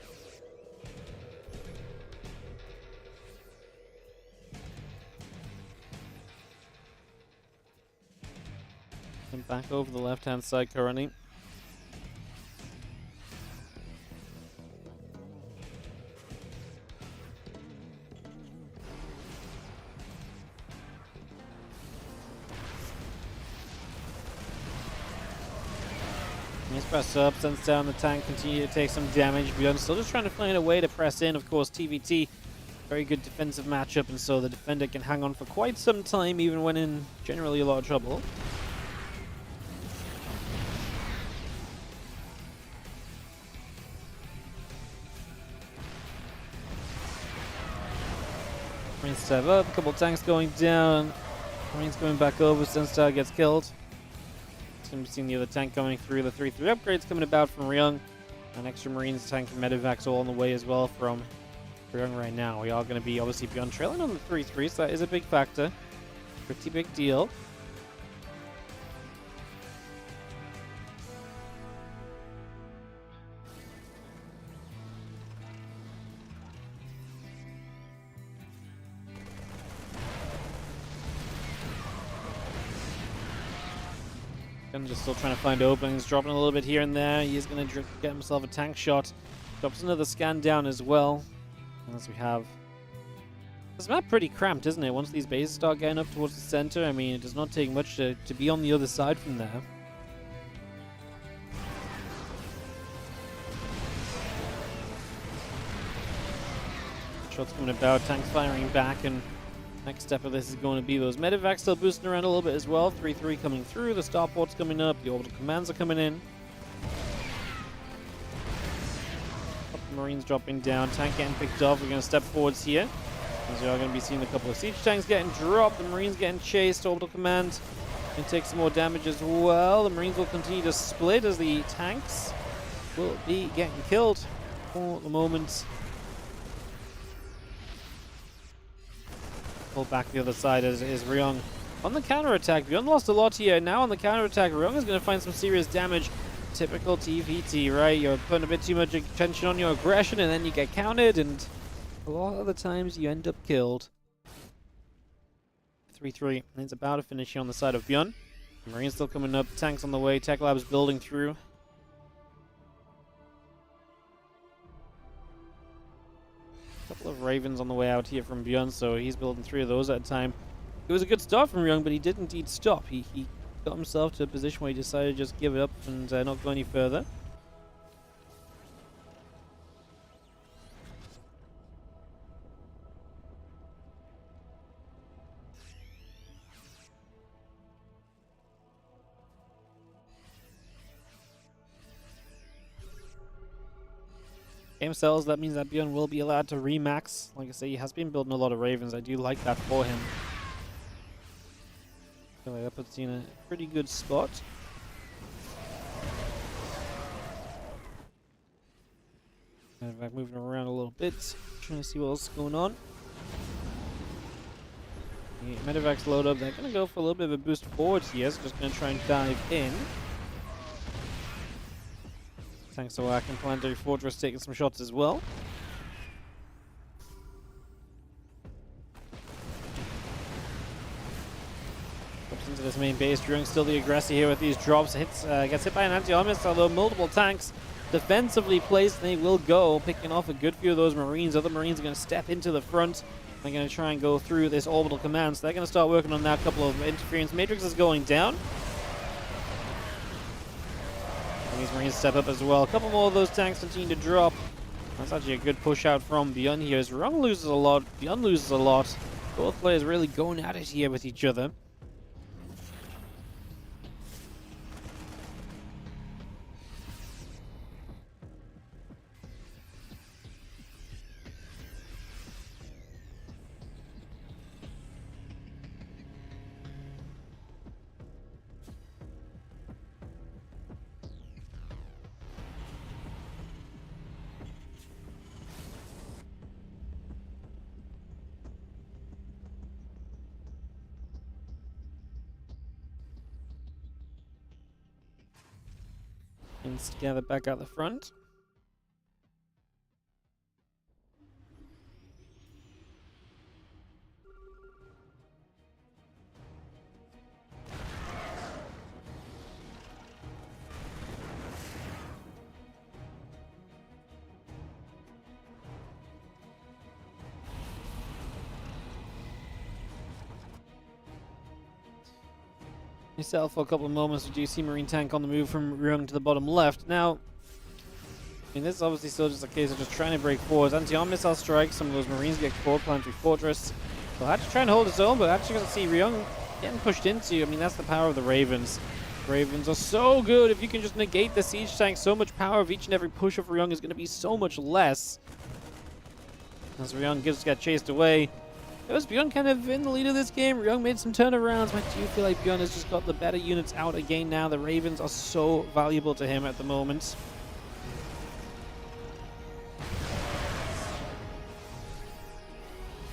And back over the left-hand side currently. Nice press up, sends down the tank, continue to take some damage. ByuN still just trying to find a way to press in. Of course, TVT, very good defensive matchup, and so the defender can hang on for quite some time, even when in generally a lot of trouble. Marines step up, a couple tanks going down. Marines going back over, Sense Tower gets killed. We've seen the other tank coming through. The 3-3 upgrades coming about from ByuN. An extra Marines tank and Medivacs all on the way as well from ByuN right now. We are going to be obviously ByuN trailing on the 3-3, so that is a big factor. Pretty big deal. Just still trying to find openings, dropping a little bit here and there. He is going to get himself a tank shot. Drops another scan down as well. As we have... This map pretty cramped, isn't it? Once these bases start getting up towards the center, I mean, it does not take much to be on the other side from there. Shots coming about, tanks firing back, and next step of this is going to be those Medivacs still boosting around a little bit as well. 3-3 coming through, the starport's coming up, the orbital commands are coming in. Couple Marines dropping down, tank getting picked off. We're going to step forwards here, as we are going to be seeing a couple of siege tanks getting dropped, the Marines getting chased. Orbital command can take some more damage as well. The Marines will continue to split as the tanks will be getting killed for the moment. Pull back the other side is ByuN. On the counter-attack, ByuN lost a lot here. Now on the counter-attack, ByuN is going to find some serious damage. Typical TVT, right? You're putting a bit too much attention on your aggression, and then you get countered, and a lot of the times you end up killed. 3-3. It's about to finish here on the side of ByuN. Marines still coming up. Tanks on the way. Tech Lab's building through. Couple of Ravens on the way out here from ByuN, so he's building 3 of those at a time. It was a good start from ByuN, but he did indeed stop. He got himself to a position where he decided to just give it up and not go any further. Game sells, that means that ByuN will be allowed to remax. Like I say, he has been building a lot of Ravens. I do like that for him. I feel like that puts you in a pretty good spot. Medivac moving around a little bit, trying to see what else is going on. The Medivac's load up. They're going to go for a little bit of a boost forwards here, so just going to try and dive in. Tanks are whacking, Planetary Fortress taking some shots as well. Drops into this main base. ByuN still the aggressor here with these drops. Gets hit by an anti-armor missile, although multiple tanks defensively placed. They will go, picking off a good few of those Marines. Other Marines are going to step into the front. They're going to try and go through this orbital command. So they're going to start working on that. Couple of interference. Matrix is going down. These Marines step up as well. A couple more of those tanks continue to drop. That's actually a good push out from ByuN here. As ByuN loses a lot. ByuN loses a lot. Both players really going at it here with each other. And together back out the front. Yourself for a couple of moments. We do see Marine Tank on the move from ByuN to the bottom left. Now, I mean, this is obviously still just a case of just trying to break forwards. Anti-arm missile strikes. Some of those Marines get caught. Planetary Fortress. They'll have to try and hold his own, but actually going to see ByuN getting pushed into. I mean, that's the power of the Ravens. Ravens are so good. If you can just negate the siege tank, so much power of each and every push of ByuN is going to be so much less. As ByuN gets chased away. It was ByuN kind of in the lead of this game. ByuN made some turnarounds, but do you feel like ByuN has just got the better units out again now? The Ravens are so valuable to him at the moment.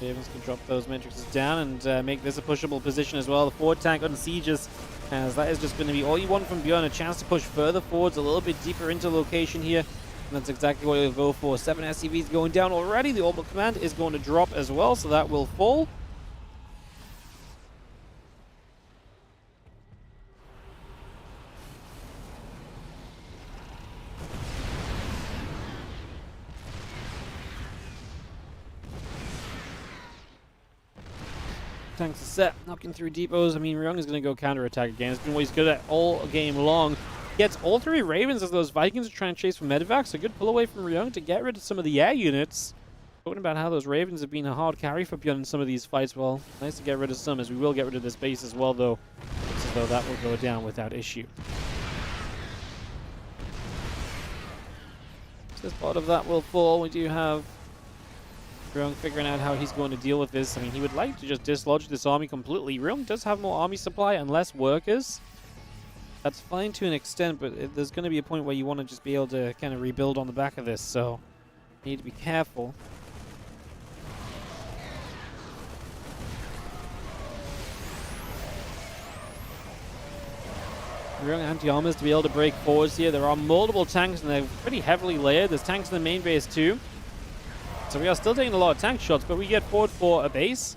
Ravens can drop those matrices down and make this a pushable position as well. The forward tank unsieges, as that is just going to be all you want from ByuN. A chance to push further forwards, a little bit deeper into location here. And that's exactly what he'll go for. 7 SCVs going down already. The orbital command is going to drop as well, so that will fall. Tanks are set, knocking through depots. I mean, ByuN is going to go counter-attack again. It's been what he's good at all game long. Gets all 3 Ravens as those Vikings are trying to chase for medevacs. A good pull away from ByuN to get rid of some of the air units. Talking about how those Ravens have been a hard carry for ByuN in some of these fights. Well, nice to get rid of some, as we will get rid of this base as well, though. Looks as though that will go down without issue. So this part of that will fall. We do have ByuN figuring out how he's going to deal with this. I mean, he would like to just dislodge this army completely. ByuN does have more army supply and less workers. That's fine to an extent, but there's going to be a point where you want to just be able to kind of rebuild on the back of this, so you need to be careful. ByuN anti-armors to be able to break forwards here. There are multiple tanks, and they're pretty heavily layered. There's tanks in the main base too. So we are still taking a lot of tank shots, but we get forward for a base.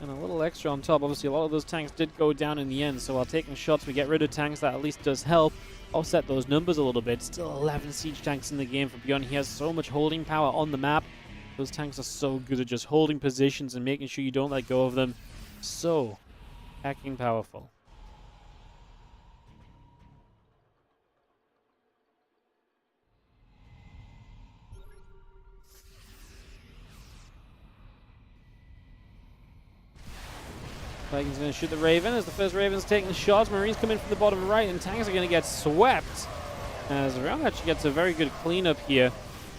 And a little extra on top. Obviously, a lot of those tanks did go down in the end, so while taking shots, we get rid of tanks. That at least does help offset those numbers a little bit. Still 11 siege tanks in the game for ByuN. He has so much holding power on the map. Those tanks are so good at just holding positions and making sure you don't let go of them. So hacking powerful. Vikings going to shoot the Raven as the first Raven's taking shots. Marines come in from the bottom right, and tanks are going to get swept. As ByuN actually gets a very good cleanup here.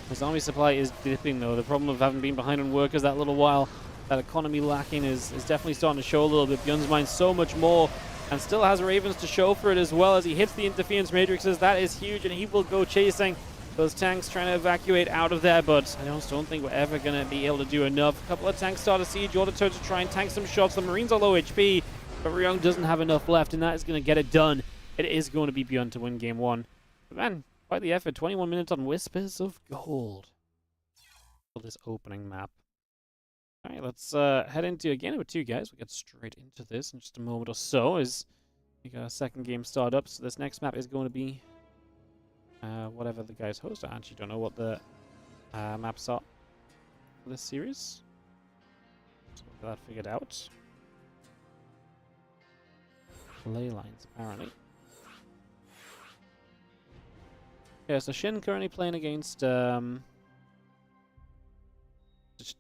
His army supply is dipping, though. The problem of having been behind on workers that little while, that economy lacking, is definitely starting to show a little bit. ByuN's mined so much more, and still has Ravens to show for it as well as he hits the interference matrices. That is huge, and he will go chasing those tanks, trying to evacuate out of there, but I just don't think we're ever going to be able to do enough. A couple of tanks start a siege. Auto-turret to try and tank some shots. The Marines are low HP, but ByuN doesn't have enough left, and that is going to get it done. It is going to be ByuN to win game 1. But man, quite the effort. 21 minutes on Whispers of Gold for this opening map. All right, let's head into again with 2 guys. We'll get straight into this in just a moment or so as we got our second game start up. So this next map is going to be whatever the guys host. I actually don't know what the maps are for this series. So we'll get that figured out. Ley lines, apparently. Yeah, so Shin currently playing against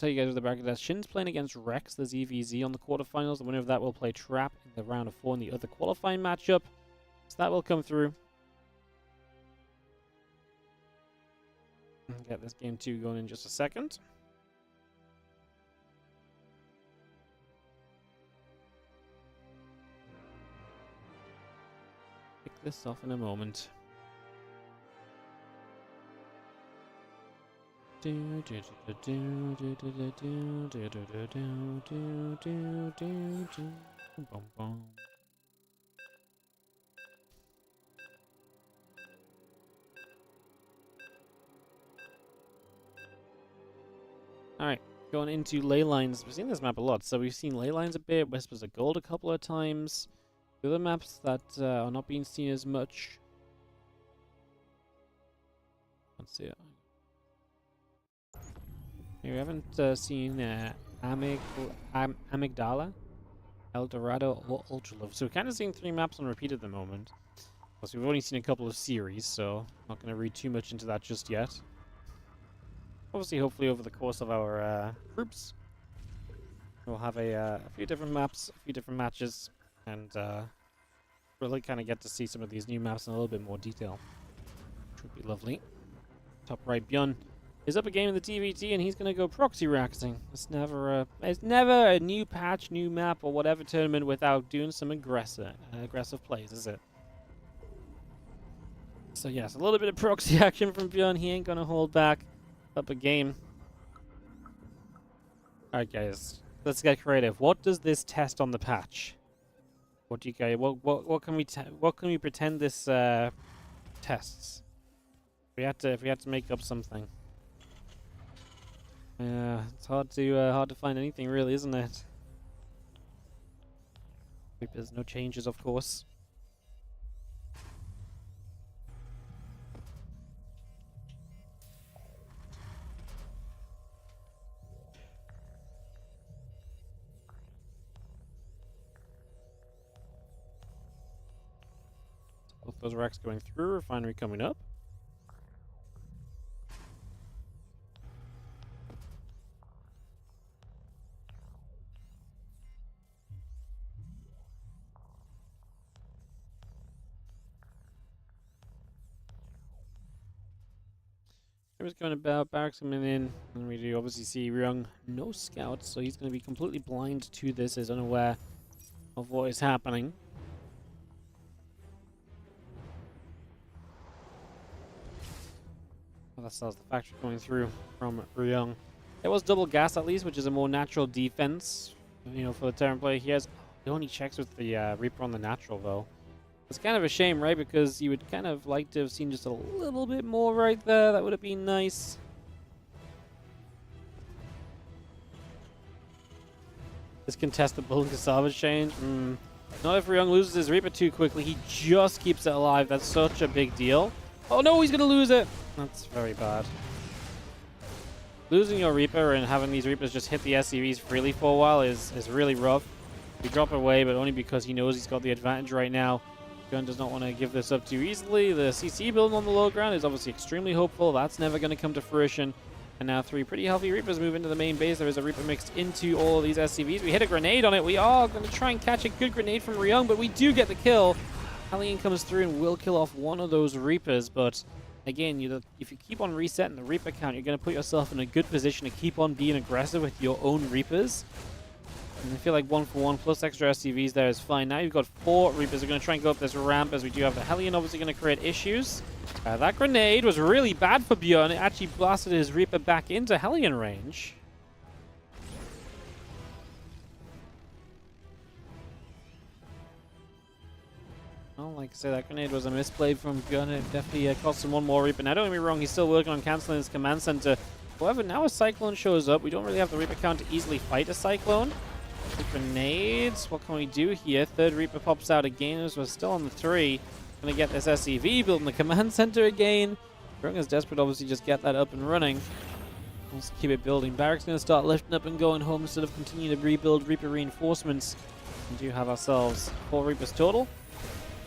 tell you guys with the bracket that Shin's playing against Rex, the ZVZ, on the quarterfinals. The winner of that will play Trap in the round of 4 in the other qualifying matchup. So that will come through. Get this game 2 going in just a second. Pick this off in a moment. Alright, going into ley lines. We've seen this map a lot, so we've seen ley lines a bit, Whispers of Gold a couple of times. The other maps that are not being seen as much. Let's see. We haven't seen Amygdala, El Dorado, or Ultralove. So we've kind of seen 3 maps on repeat at the moment. Plus, we've only seen a couple of series, so not going to read too much into that just yet. Obviously, hopefully over the course of our groups, we'll have a few different maps, a few different matches, and really kind of get to see some of these new maps in a little bit more detail, which would be lovely. Top right, ByuN is up a game in the TVT, and he's going to go proxy raxing. It's never a new patch, new map, or whatever tournament without doing some aggressive plays, is it? So yes, a little bit of proxy action from ByuN. He ain't going to hold back. Up a game. Alright guys, let's get creative. What does this test on the patch? What do you guys what can we pretend this tests? If we had to make up something. It's hard to find anything really, isn't it? There's no changes, of course. Both those racks going through, refinery coming up. Everyone's going about, barracks coming in, and we do obviously see ByuN no scouts, so he's going to be completely blind to this, is unaware of what is happening. That sells the factory going through from ByuN. It was double gas at least, which is a more natural defense, you know, for the Terran player. He only checks with the Reaper on the natural though. It's kind of a shame, right? Because you would kind of like to have seen just a little bit more right there. That would have been nice. This contested building to salvage change. Not if ByuN loses his Reaper too quickly. He just keeps it alive. That's such a big deal. Oh no, he's gonna lose it. That's very bad. Losing your Reaper and having these Reapers just hit the SCVs freely for a while is really rough. We drop away, but only because he knows he's got the advantage right now. ByuN does not want to give this up too easily. The CC build on the low ground is obviously extremely hopeful. That's never going to come to fruition. And now 3 pretty healthy Reapers move into the main base. There is a Reaper mixed into all of these SCVs. We hit a grenade on it. We are going to try and catch a good grenade from ByuN, but we do get the kill. Hellion comes through and will kill off one of those Reapers, but again, if you keep on resetting the Reaper count, you're going to put yourself in a good position to keep on being aggressive with your own Reapers. And I feel like 1-for-1 plus extra SCVs there is fine. Now you've got 4 Reapers. We're going to try and go up this ramp as we do have the Hellion obviously going to create issues. That grenade was really bad for ByuN. It actually blasted his Reaper back into Hellion range. Well, like I said, that grenade was a misplay from ByuN. It definitely cost him one more Reaper. Now, don't get me wrong, he's still working on cancelling his command center. However, now a Cyclone shows up. We don't really have the Reaper count to easily fight a Cyclone. The grenades, what can we do here? 3rd Reaper pops out again as we're still on the 3. Gonna get this SCV, building the command center again. ByuN is desperate, obviously, just get that up and running. Let's keep it building. Barracks gonna start lifting up and going home instead of continuing to rebuild Reaper reinforcements. We do have ourselves 4 Reapers total.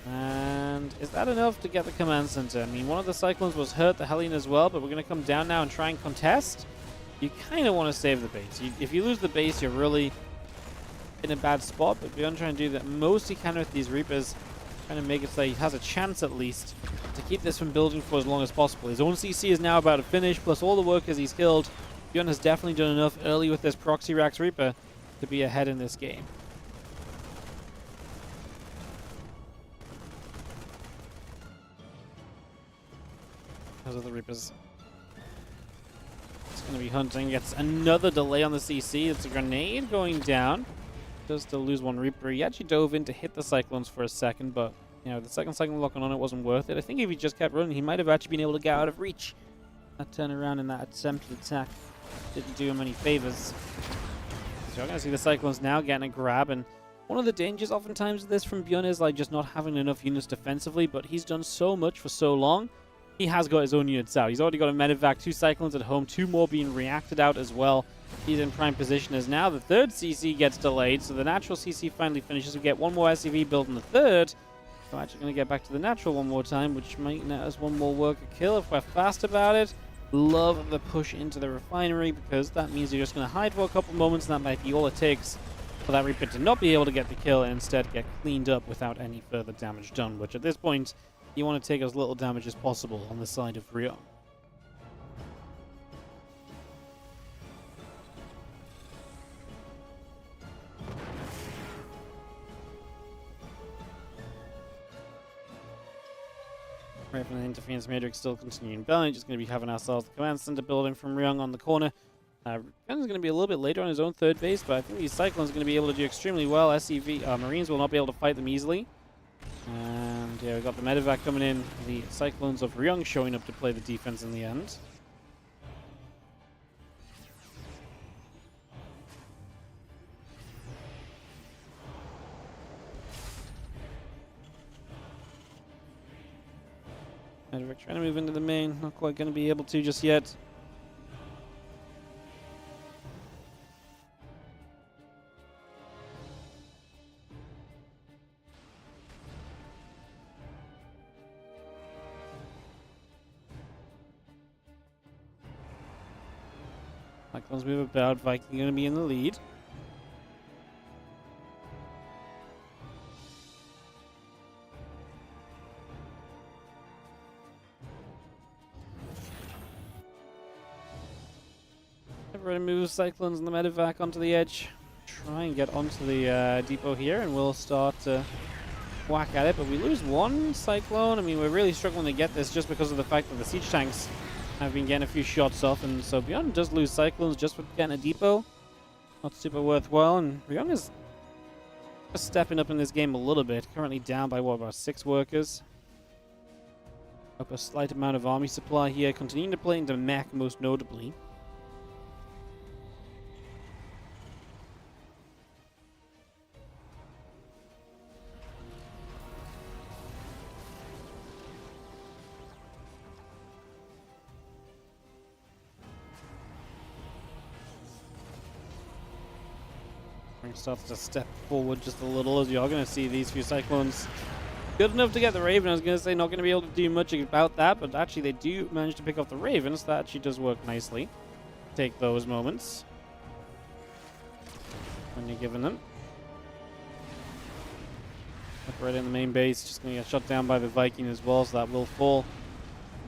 And is that enough to get the command center? I mean, one of the Cyclones was hurt, the Hellion as well, but we're going to come down now and try and contest. you kind of want to save the base. If you lose the base, you're really in a bad spot, but ByuN trying to do the most he can with these Reapers, trying to make it so he has a chance at least to keep this from building for as long as possible. His own CC is now about to finish, plus all the workers he's killed. ByuN has definitely done enough early with this Proxy Rax Reaper to be ahead in this game. Those are the Reapers. It's going to be hunting. Gets another delay on the CC. It's a grenade going down. Does still lose one Reaper. He actually dove in to hit the Cyclones for a second, but you know, the second Cyclone locking on it wasn't worth it. I think if he just kept running, he might have actually been able to get out of reach. That turnaround and that attempted attack didn't do him any favors. So you're going to see the Cyclones now getting a grab, and one of the dangers oftentimes of this from ByuN is like just not having enough units defensively, but he's done so much for so long. He has got his own units out. He's already got a medevac, 2 Cyclones at home, 2 more being reacted out as well. He's in prime position as now the third CC gets delayed, so the natural CC finally finishes. We get one more SCV build in the third. So I'm actually going to get back to the natural one more time, which might net us one more worker kill if we're fast about it. Love the push into the refinery, because that means you're just going to hide for a couple moments, and that might be all it takes for that Reaper to not be able to get the kill and instead get cleaned up without any further damage done, which at this point, you want to take as little damage as possible on the side of ByuN. Raven and Interference Matrix still continuing building. Just going to be having ourselves the command center building from ByuN on the corner. ByuN is going to be a little bit later on his own third base, but I think these Cyclones are going to be able to do extremely well. SCV Marines will not be able to fight them easily. And yeah, we've got the medevac coming in. The Cyclones of ByuN showing up to play the defense in the end. Medevac trying to move into the main. Not quite going to be able to just yet. Cyclones move about. Viking going to be in the lead. Everybody moves Cyclones and the medevac onto the edge. Try and get onto the depot here, and we'll start to whack at it. But we lose one Cyclone. I mean, we're really struggling to get this just because of the fact that the siege tanks have been getting a few shots off, and so ByuN does lose Cyclones just for getting a depot. Not super worthwhile, and ByuN is just stepping up in this game a little bit. Currently down by, what, about 6 workers. Up a slight amount of army supply here. Continuing to play into mech, most notably. Starts to step forward just a little, as you're going to see these few Cyclones good enough to get the Raven. I was going to say not going to be able to do much about that, but actually they do manage to pick off the Ravens. That actually does work nicely. Take those moments when you're given them. Look right in the main base, just going to get shot down by the Viking as well, so that will fall.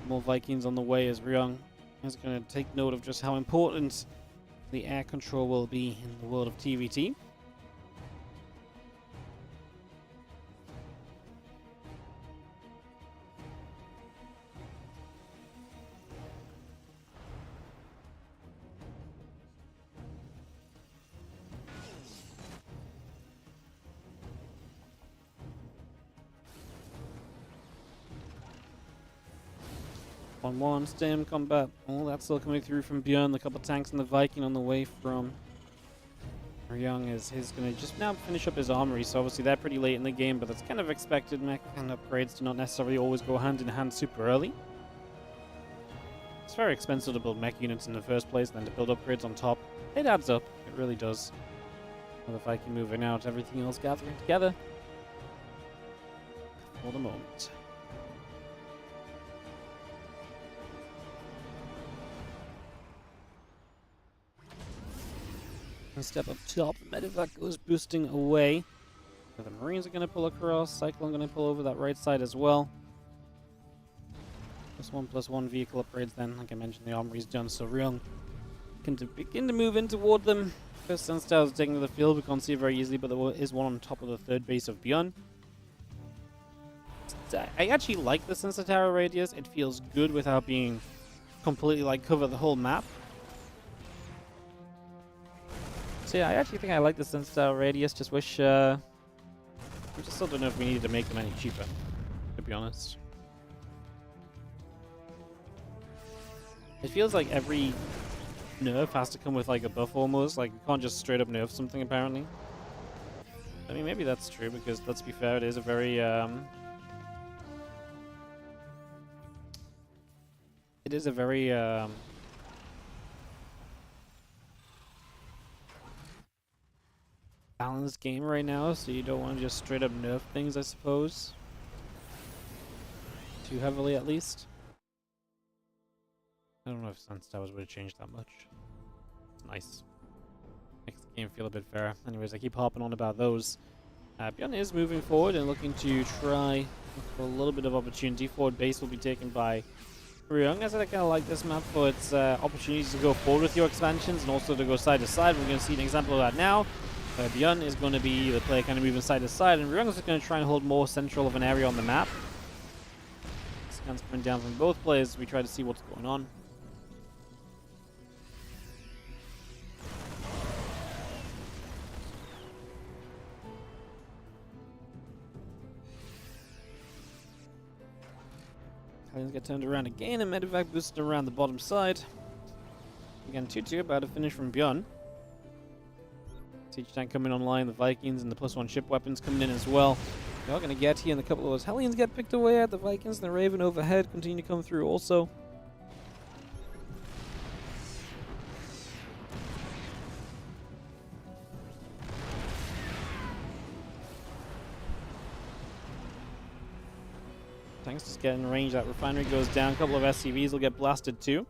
More Vikings on the way as ByuN is going to take note of just how important the air control will be in the world of TVT. On stem combat. Oh, that's still coming through from ByuN. The couple tanks and the Viking on the way from ByuN is going to just now finish up his armory. So obviously they're pretty late in the game, but that's kind of expected. Mech and upgrades do not necessarily always go hand in hand super early. It's very expensive to build mech units in the first place, and then to build upgrades on top. It adds up. It really does. With the Viking moving out, everything else gathering together for the moment. And step up top. Medevac goes boosting away. So the Marines are going to pull across. Cyclone going to pull over that right side as well. +1/+1 vehicle upgrades then. Like I mentioned, the armory's done, so ByuN can begin to move in toward them. First Sense Tower is taken to the field. We can't see it very easily, but there is one on top of the third base of ByuN. I actually like the Sensor Tower radius. It feels good without being completely like cover the whole map. So yeah, I actually think I like the Sensor Tower radius. Just wish I just still don't know if we needed to make them any cheaper, to be honest. It feels like every nerf has to come with like a buff almost. Like you can't just straight up nerf something apparently. I mean, maybe that's true because let's be fair, it is a very balanced game right now, so you don't want to just straight up nerf things, I suppose. Too heavily, at least. I don't know if Sense Towers would have changed that much. It's nice. Makes the game feel a bit fairer. Anyways, I keep harping on about those. ByuN is moving forward and looking to try for a little bit of opportunity. Forward base will be taken by ByuN. I said I kind of like this map for its opportunities to go forward with your expansions and also to go side to side. We're going to see an example of that now. ByuN is going to be the player kind of moving side to side, and ByuN is going to try and hold more central of an area on the map. Scans coming down from both players as we try to see what's going on. Italians get turned around again, and Medevac boosted around the bottom side. Again, 2-2, about to finish from ByuN. Siege tank coming online, the Vikings and the +1 ship weapons coming in as well. We are going to get here, and a couple of those Hellions get picked away at the Vikings, and the Raven overhead continue to come through also. Tanks just get in range. That refinery goes down. A couple of SCVs will get blasted too.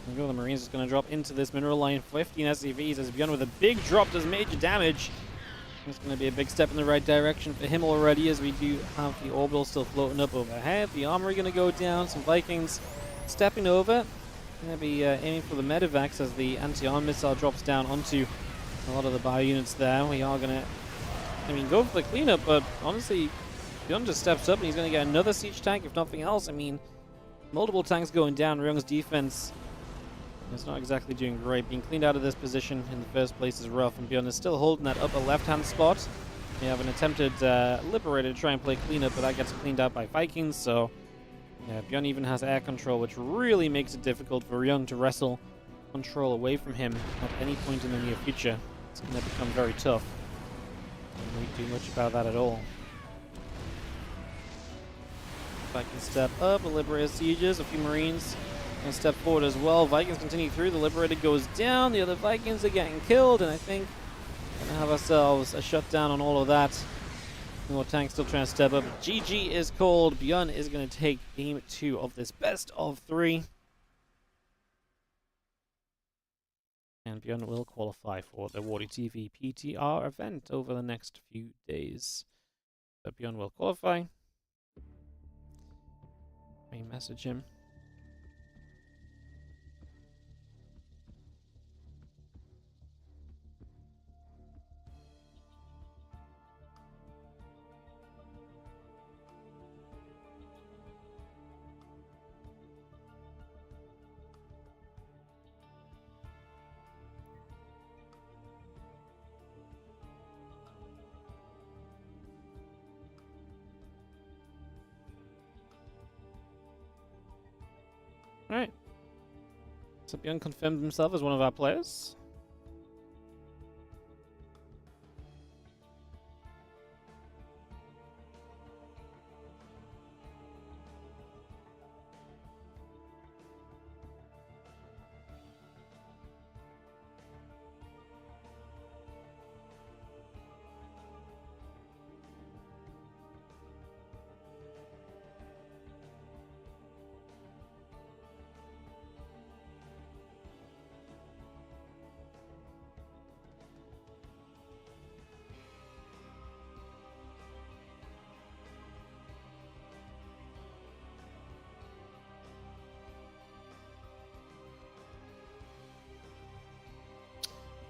There we go. The Marines is going to drop into this mineral line. 15 SCVs as ByuN with a big drop does major damage. It's going to be a big step in the right direction for him already, as we do have the orbital still floating up overhead. The armory going to go down. Some Vikings stepping over. Going to be aiming for the medevacs as the anti-arm missile drops down onto a lot of the bio units there. We are going to, go for the cleanup, but honestly, ByuN just steps up and he's going to get another siege tank, if nothing else. I mean, multiple tanks going down. ByuN's defense is not exactly doing great. Being cleaned out of this position in the first place is rough, and ByuN is still holding that upper left-hand spot. We have an attempted Liberator to try and play cleanup, but that gets cleaned out by Vikings, so yeah, ByuN even has air control, which really makes it difficult for ByuN to wrestle control away from him at any point in the near future. It's going to become very tough. Don't really do much about that at all. Vikings step up, a Liberator sieges, a few Marines going to step forward as well. Vikings continue through, the Liberator goes down, the other Vikings are getting killed, and I think we're going to have ourselves a shutdown on all of that. More tanks still trying to step up. GG is called. ByuN is going to take game 2 of this best of 3. And ByuN will qualify for the WardiTV PTR event over the next few days. So ByuN will qualify. Let me message him. Alright. So ByuN confirmed himself as one of our players.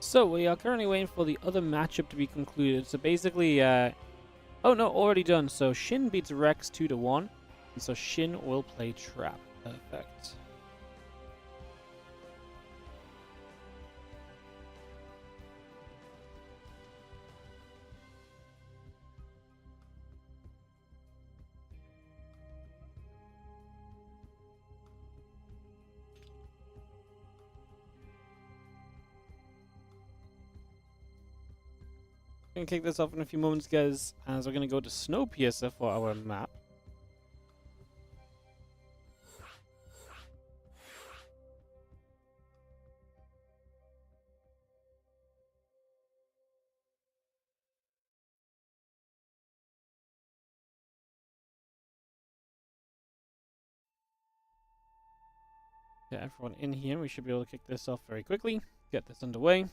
So we are currently waiting for the other matchup to be concluded. So basically, oh no, already done. So Shin beats Rex 2-1, and so Shin will play Trap. Perfect. Gonna kick this off in a few moments, guys, as we're gonna go to Snowpiercer for our map. Get everyone in here. We should be able to kick this off very quickly. Get this underway.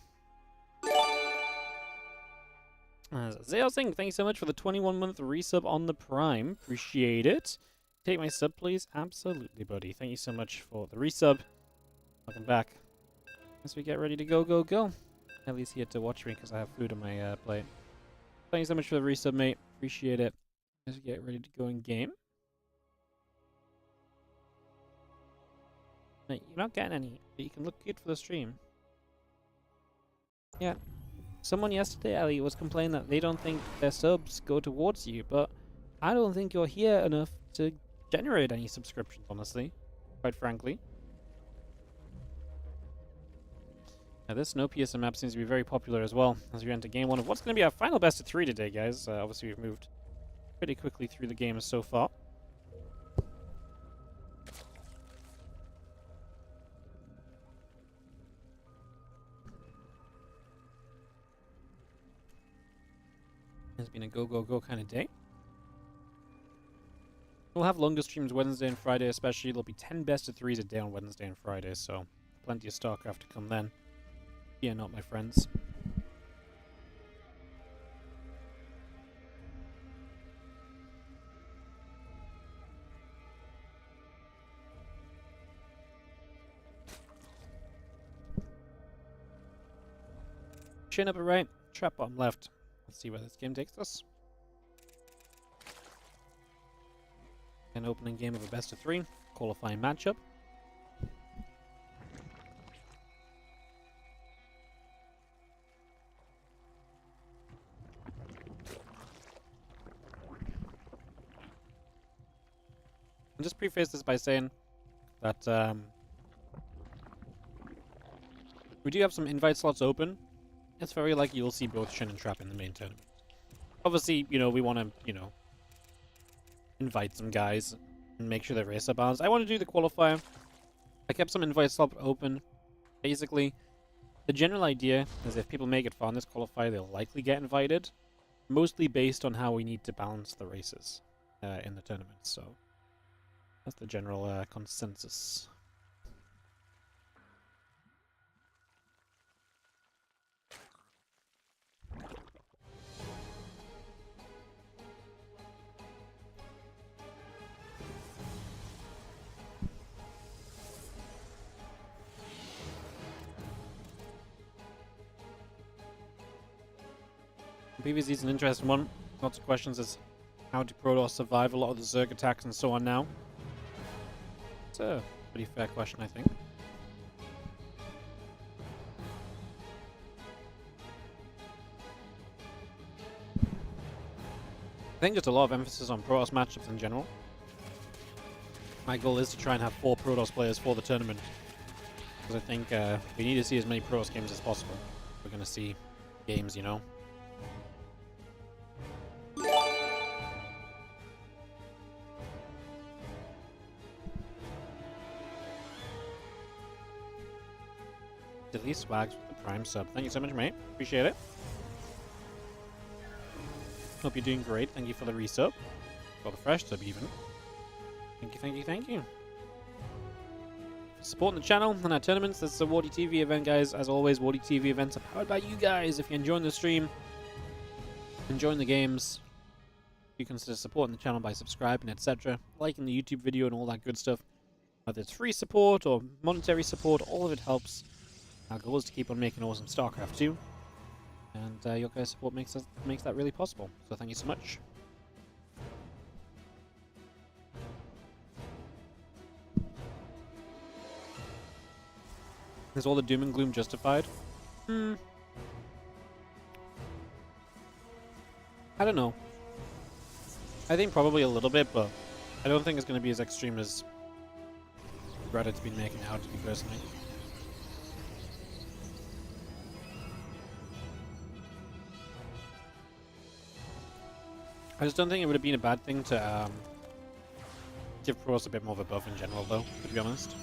Zale Singh, thank you so much for the 21-month resub on the Prime. Appreciate it. Take my sub, please. Absolutely, buddy. Thank you so much for the resub. Welcome back. As we get ready to go. At least here to watch me because I have food on my plate. Thank you so much for the resub, mate. Appreciate it. As we get ready to go in game. Mate, you're not getting any, but you can look good for the stream. Yeah. Someone yesterday, Ellie, was complaining that they don't think their subs go towards you, but I don't think you're here enough to generate any subscriptions, honestly. Quite frankly. Now, this Snowpiercer map seems to be very popular as well as we enter game one of what's going to be our final best of 3 today, guys. Obviously, we've moved pretty quickly through the game so far. It's been a go kind of day. We'll have longer streams Wednesday and Friday especially. There'll be 10 best of 3s a day on Wednesday and Friday, so plenty of StarCraft to come then. Yeah, not my friends. Shin up at right, Trap bottom left. Let's see where this game takes us. An opening game of a best of 3, qualifying matchup. I'll just preface this by saying that we do have some invite slots open. It's very likely you'll see both Shin and Trap in the main tournament. Obviously, you know, we want to, you know, invite some guys and make sure the race are balanced. I want to do the qualifier. I kept some invite slots open. Basically, the general idea is if people make it far in this qualifier, they'll likely get invited. Mostly based on how we need to balance the races in the tournament. So that's the general consensus. PvZ is an interesting one. Lots of questions as how do Protoss survive a lot of the Zerg attacks and so on now. It's a pretty fair question, I think. I think just a lot of emphasis on Protoss matchups in general. My goal is to try and have 4 Protoss players for the tournament. Because I think we need to see as many Protoss games as possible. We're going to see games, you know. Dilly Swags with the Prime sub. Thank you so much, mate. Appreciate it. Hope you're doing great. Thank you for the resub. Or the fresh sub, even. Thank you. For supporting the channel and our tournaments. This is a WardiTV event, guys. As always, WardiTV events are powered by you guys. If you're enjoying the stream, enjoying the games, you can consider supporting the channel by subscribing, etc. Liking the YouTube video and all that good stuff. Whether it's free support or monetary support, all of it helps. Our goal is to keep on making awesome StarCraft 2, and your guys' support makes that really possible. So thank you so much. Is all the doom and gloom justified? I don't know. I think probably a little bit, but I don't think it's going to be as extreme as Reddit's been making out to be, personally. I just don't think it would have been a bad thing to give pros a bit more of a buff in general, though, to be honest.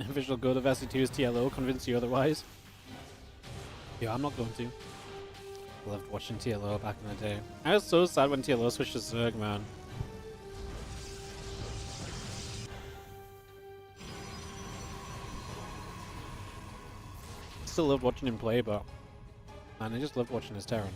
Official goal of SC2's TLO, convince you otherwise. Yeah, I'm not going to. I loved watching TLO back in the day. I was so sad when TLO switched to Zerg, man. Still loved watching him play, but man, I just loved watching his Terran.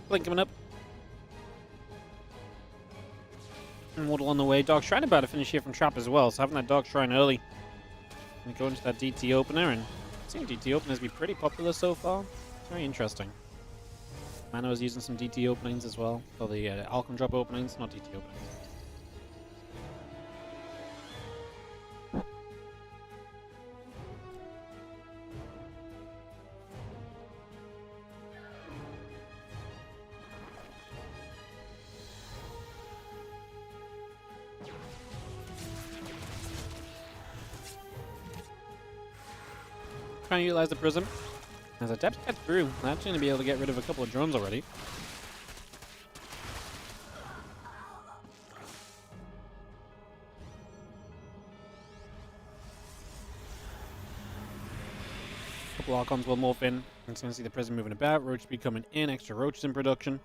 Blink coming up. And Waddle on the way. Dark Shrine about to finish here from Trap as well, so having that Dark Shrine early. And go into that DT opener, and I've seen DT openers be pretty popular so far. It's very interesting. Mano is using some DT openings as well, or the Alcon drop openings, not DT openings. Trying to utilize the Prism. As Adept gets through, I'm actually going to be able to get rid of a couple of drones already. A couple Archons will morph in. I'm just going to see the Prism moving about. Roach speed coming in. Extra Roaches in production.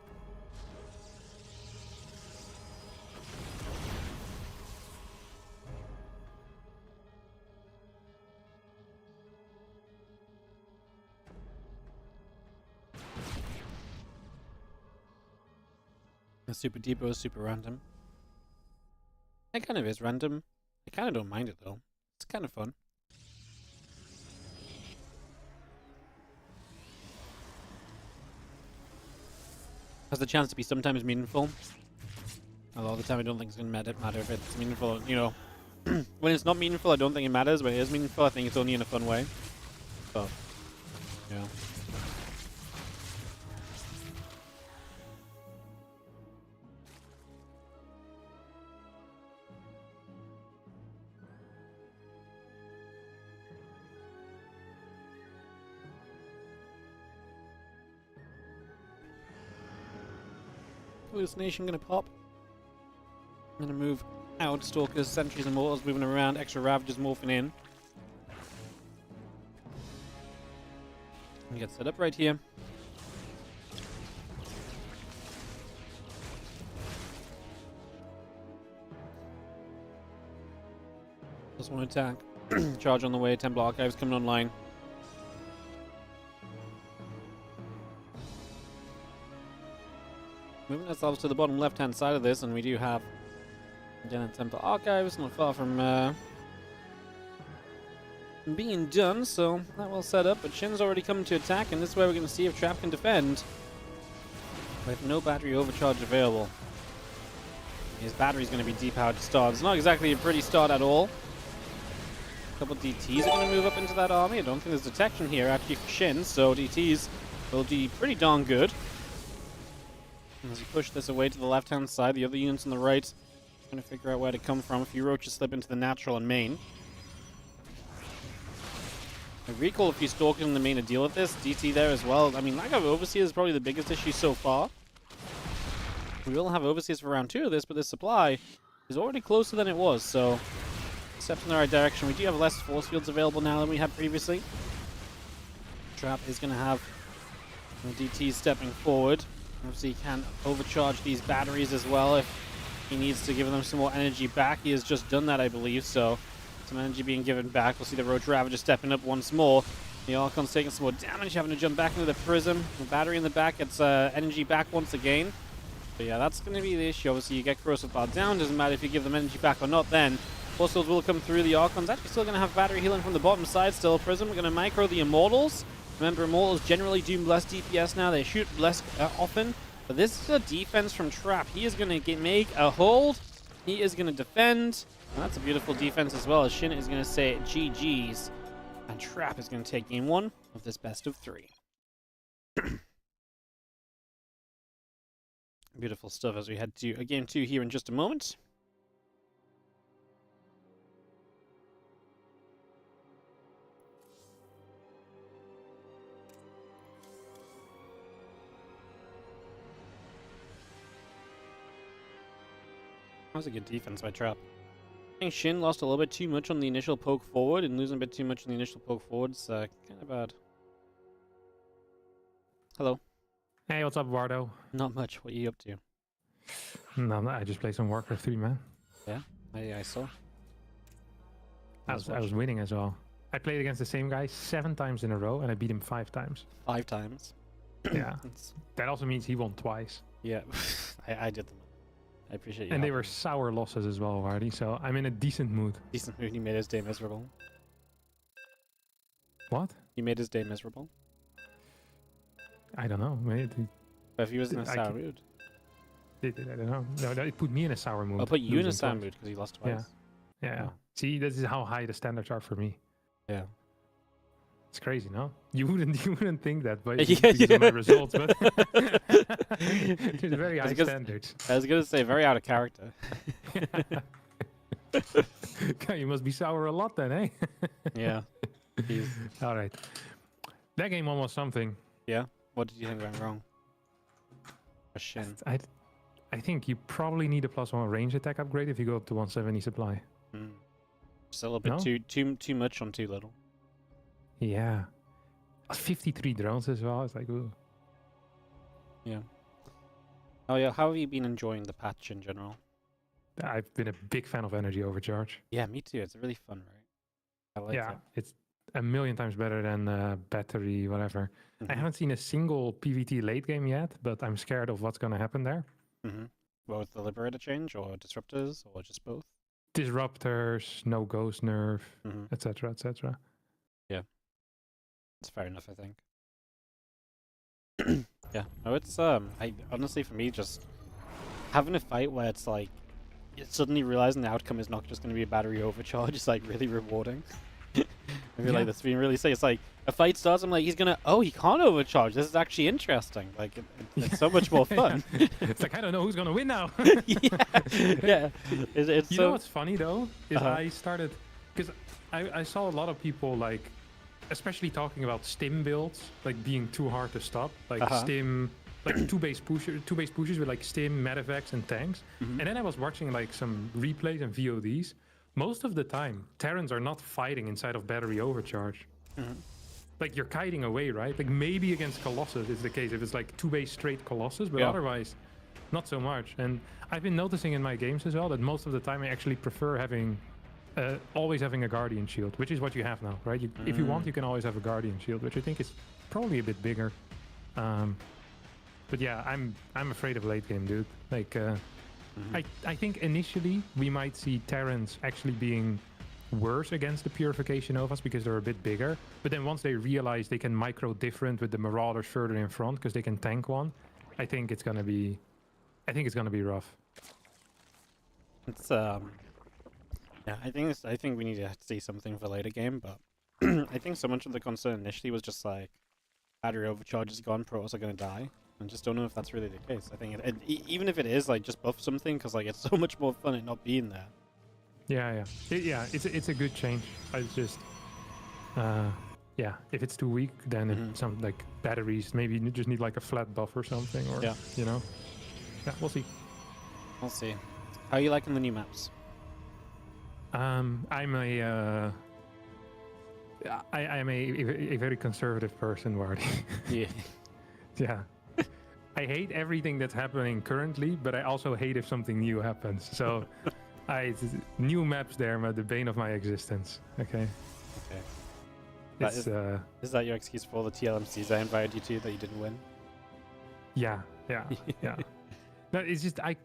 The Super Depot is super random. It kind of is random. I kind of don't mind it though. It's kind of fun. Has the chance to be sometimes meaningful. A lot of the time I don't think it's going to matter if it's meaningful, you know. When it's not meaningful, I don't think it matters. When it is meaningful, I think it's only in a fun way. So, yeah. Hallucination gonna pop. I'm gonna move out. Stalkers, Sentries, and Mortals moving around. Extra Ravagers morphing in. And get set up right here. Just one attack. Charge on the way. Temple Archives coming online. Moving ourselves to the bottom left-hand side of this, and we do have Den and Temple Archives, not far from being done, so that will set up. But Shin's already coming to attack, and this is where we're going to see if Trap can defend with no battery overcharge available. His battery's going to be depowered to start. It's not exactly a pretty start at all. A couple of DTs are going to move up into that army. I don't think there's detection here actually for Shin, so DTs will be pretty darn good. As you push this away to the left-hand side, the other units on the right trying to figure out where to come from. A few Roaches slip into the natural and main. I recall a few Stalkers in the main to deal with this. DT there as well. I mean, lack of Overseers is probably the biggest issue so far. We will have Overseers for round 2 of this, but this supply is already closer than it was, so steps in the right direction. We do have less force fields available now than we had previously. Trap is going to have DT stepping forward. Obviously, he can overcharge these batteries as well if he needs to give them some more energy back. He has just done that, I believe, so some energy being given back. We'll see the Roach Ravager stepping up once more. The Archon's taking some more damage, having to jump back into the Prism. The battery in the back gets energy back once again. But yeah, that's going to be the issue. Obviously, you get corrosive bar down. Doesn't matter if you give them energy back or not then. Force fields will come through. The Archon's actually still going to have battery healing from the bottom side still. Prism, we're going to micro the Immortals. Remember, Immortals generally do less DPS now. They shoot less often. But this is a defense from Trap. He is going to make a hold. He is going to defend. And that's a beautiful defense as well, as Shin is going to say GG's. And Trap is going to take game 1 of this best of 3. Beautiful stuff as we head to game 2 here in just a moment. That was a good defense by Trap. I think Shin lost a little bit too much on the initial poke forward, and losing a bit too much on the initial poke forward is kind of bad. Hello. Hey, what's up, Wardo? Not much. What are you up to? No, I just played some Warcraft 3, man. Yeah, I saw. I was winning as well. I played against the same guy 7 times in a row, and I beat him 5 times. 5 times? Yeah. That also means he won twice. Yeah, I did them. I appreciate you. And they were sour losses as well, Wardy, so I'm in a decent mood. Decent mood. He made his day miserable. What? He made his day miserable? I don't know. But if he was in a sour mood. I don't know. No, it put me in a sour mood. I'll put you in a sour mood because he lost twice. Yeah. Oh. See, this is how high the standards are for me. Yeah. It's crazy, no? You wouldn't think that, but because of my results, but it's very high standards. I was gonna say very out of character. God, you must be sour a lot then, eh? Yeah. All right. That game one was something. Yeah. What did you think went wrong? Shin. I think you probably need a +1 range attack upgrade if you go up to 170 supply. Just a little bit too much on too little. Yeah. 53 drones as well. It's like, ooh. Yeah. Oh yeah, how have you been enjoying the patch in general? I've been a big fan of energy overcharge. Yeah, me too. It's really fun, right? I like it. It's a million times better than battery, whatever. I haven't seen a single PvT late game yet, but I'm scared of what's going to happen there. Well, with the Liberator change, or Disruptors, or just both? Disruptors, no Ghost Nerf, etc., etc. Yeah. It's fair enough, I think. Yeah. No, it's, I honestly, for me, just having a fight where it's like, suddenly realizing the outcome is not just going to be a battery overcharge is like really rewarding. I feel like that's being really sick. It's like a fight starts, I'm like, he can't overcharge. This is actually interesting. Like, it's so much more fun. It's like, I don't know who's gonna win now. Yeah. You know what's funny though? Is I started, because I saw a lot of people like, especially talking about stim builds, like being too hard to stop, like stim, like two base pushers with like stim, medevacs, and tanks. And then I was watching like some replays and VODs. Most of the time, Terrans are not fighting inside of battery overcharge. Like, you're kiting away, right? Like, maybe against Colossus is the case if it's like 2 base straight Colossus, but otherwise, not so much. And I've been noticing in my games as well that most of the time I actually prefer having, always having a Guardian Shield, which is what you have now, right? If you want, you can always have a Guardian Shield, which I think is probably a bit bigger. But yeah, I'm afraid of late game, dude. Like, I think initially we might see Terrans actually being worse against the Purification Novas because they're a bit bigger. But then once they realize they can micro different with the Marauders further in front because they can tank one, I think it's gonna be rough. It's yeah, I think we need to see something for later game, but I think so much of the concern initially was just like battery overcharge is gone, Protoss are gonna die. I just don't know if that's really the case. I think even if it is, like, just buff something, because like it's so much more fun it not being there. Yeah. It's a good change. I just, yeah, if it's too weak, then it's some like batteries. Maybe you just need like a flat buff or something, or you know. Yeah, we'll see. We'll see. How are you liking the new maps? I'm a I'm a very conservative person, Wardy. Yeah. Yeah. I hate everything that's happening currently, but I also hate if something new happens. So, new maps there are the bane of my existence. Okay. Okay. Is that your excuse for all the TLMCs I invited you to that you didn't win? Yeah. No, it's just I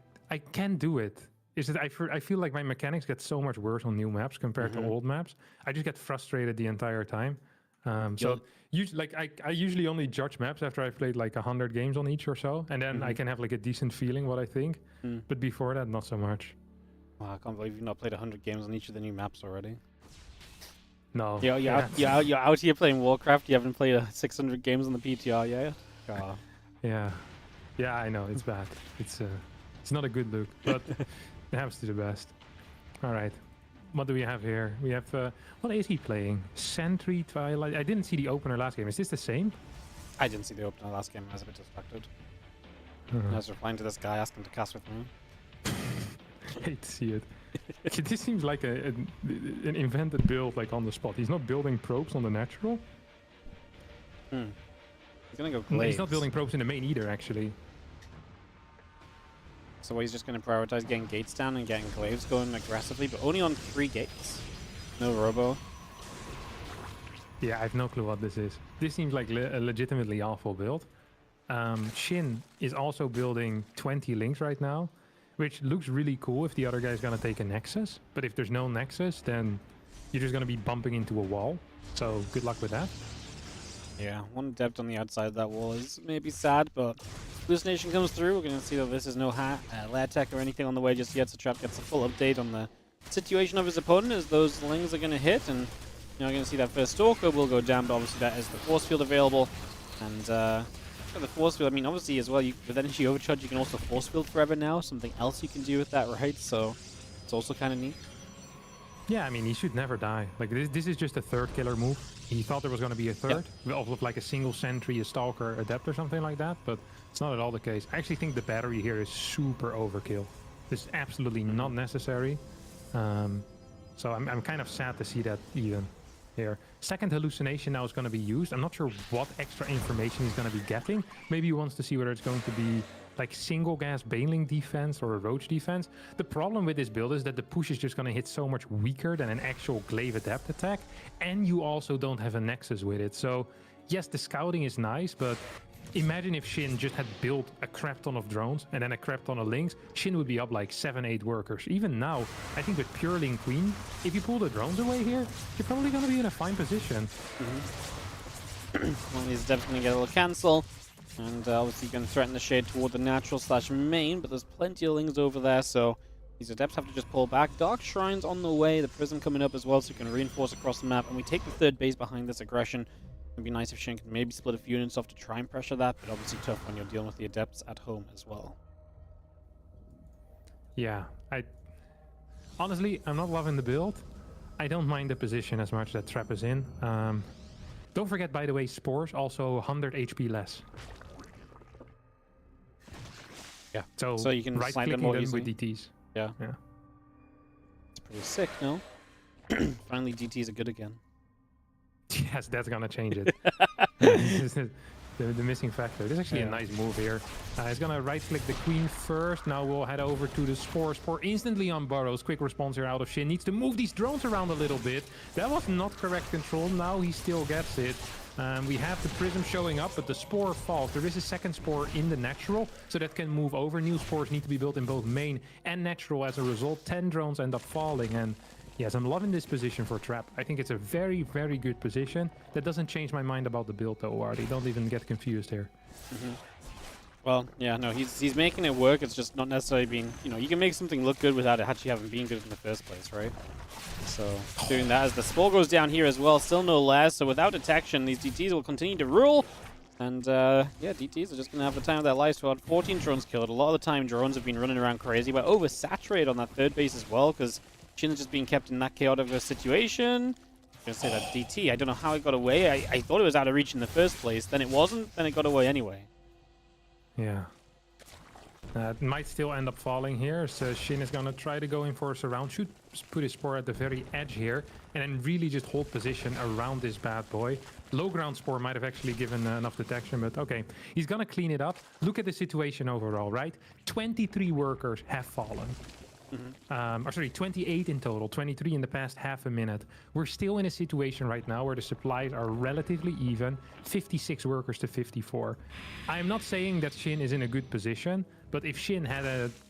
can't do it. It's just I feel like my mechanics get so much worse on new maps compared to old maps. I just get frustrated the entire time. So usually, I usually only judge maps after I've played like 100 games on each or so, and then I can have like a decent feeling what I think. But before that, not so much. Wow, I can't believe you've not played 100 games on each of the new maps already. No. You're out here playing Warcraft. You haven't played 600 games on the PTR yet. Oh. Yeah, I know it's bad. It's not a good look, but it happens to the best. All right. What do we have here? We have, what is he playing? Sentry Twilight. I didn't see the opener last game. Is this the same? I didn't see the opener last game. I was a bit distracted. I was replying to this guy asking to cast with me. I hate to see it. This seems like an invented build, like on the spot. He's not building probes on the natural. He's gonna go Glaives. He's not building probes in the main either, actually. So he's just going to prioritize getting gates down and getting Glaives going aggressively, but only on 3 gates. No Robo. Yeah, I have no clue what this is. This seems like a legitimately awful build. Shin is also building 20 links right now, which looks really cool if the other guy is going to take a Nexus. But if there's no Nexus, then you're just going to be bumping into a wall. So good luck with that. Yeah, one Adept on the outside of that wall is maybe sad, but Hallucination comes through. We're going to see that this is no lair tech or anything on the way just yet, so Trap gets a full update on the situation of his opponent as those lings are going to hit, and you're going to see that first Stalker will go down, but obviously that is the Force Field available, and for the Force Field, I mean, obviously as well, with Energy Overcharge, you can also Force Field forever now, something else you can do with that, right? So it's also kind of neat. Yeah, I mean, he should never die. Like, this is just a third killer move. He thought there was going to be a third, of like a single Sentry, a Stalker, Adept or something like that, but it's not at all the case. I actually think the battery here is super overkill. This is absolutely not necessary. So I'm kind of sad to see that even here. Second Hallucination now is going to be used. I'm not sure what extra information he's going to be getting. Maybe he wants to see whether it's going to be like single gas Baneling defense or a Roach defense. The problem with this build is that the push is just going to hit so much weaker than an actual Glaive Adept attack, and you also don't have a Nexus with it. So yes, the scouting is nice, but imagine if Shin just had built a crap ton of drones and then a crap ton of links. Shin would be up like 7-8 workers. Even now, I think with pure Link Queen, if you pull the drones away here, you're probably going to be in a fine position. Well, these Adepts going to get a little cancel. And obviously you can threaten the shade toward the natural / main, but there's plenty of lings over there, so these Adepts have to just pull back. Dark Shrine's on the way, the Prism coming up as well, so you can reinforce across the map, and we take the third base behind this aggression. It'd be nice if Shin can maybe split a few units off to try and pressure that, but obviously tough when you're dealing with the Adepts at home as well. Yeah, honestly, I'm not loving the build. I don't mind the position as much that Trap is in. Don't forget, by the way, Spores also 100 HP less. Yeah, so you can right-clicking them with DTs. Yeah. It's pretty sick, no? Finally, DTs are good again. Yes, that's gonna change it. This is the missing factor. This is actually a nice move here. He's gonna right-click the Queen first. Now we'll head over to the Spore. Spore instantly on Burrows. Quick response here out of Shin. Needs to move these drones around a little bit. That was not correct control. Now he still gets it. We have the Prism showing up, but the Spore falls. There is a second Spore in the natural, so that can move over. New Spores need to be built in both main and natural. As a result, 10 drones end up falling, and yes, I'm loving this position for Trap. I think it's a very, very good position. That doesn't change my mind about the build, though, Wardy. Don't even get confused here. Well, yeah, no, he's making it work. It's just not necessarily being, you can make something look good without it actually having been good in the first place, right? So doing that as the Spore goes down here as well. Still no lairs, so without detection, these DTs will continue to rule. And yeah, DTs are just going to have the time of their lives. So 14 drones killed. A lot of the time, drones have been running around crazy. We're oversaturated on that third base as well, because Shin is just being kept in that chaotic of a situation. I'm going to say that DT, I don't know how it got away. I thought it was out of reach in the first place. Then it wasn't. Then it got away anyway. Yeah. It might still end up falling here, so Shin is gonna try to go in for a surround shoot, just put his spore at the very edge here, and then really just hold position around this bad boy. Low ground spore might have actually given enough detection, but okay. He's gonna clean it up. Look at the situation overall, right? 23 workers have fallen. Or sorry, 28 in total, 23 in the past half a minute. We're still in a situation right now where the supplies are relatively even, 56 workers to 54. I'm not saying that Shin is in a good position, but if Shin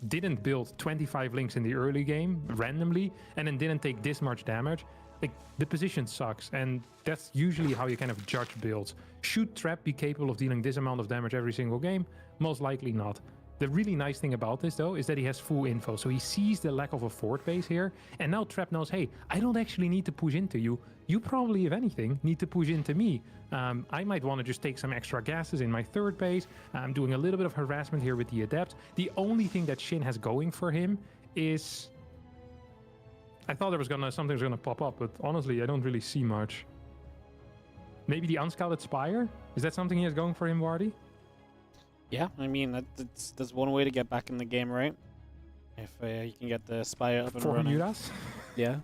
didn't build 25 links in the early game randomly and then didn't take this much damage, like, the position sucks, and that's usually how you kind of judge builds. Should Trap be capable of dealing this amount of damage every single game? Most likely not. The really nice thing about this, though, is that he has full info. So he sees the lack of a fort base here. And now Trap knows, hey, I don't actually need to push into you. You probably, if anything, need to push into me. I might want to just take some extra gases in my third base. I'm doing a little bit of harassment here with the Adept. The only thing that Shin has going for him is... I thought there was something was gonna pop up, but honestly, I don't really see much. Maybe the unscouted Spire? Is that something he has going for him, Wardy? Yeah, I mean, that's one way to get back in the game, right? If you can get the Spire up and running. 4 Mutas? Yeah.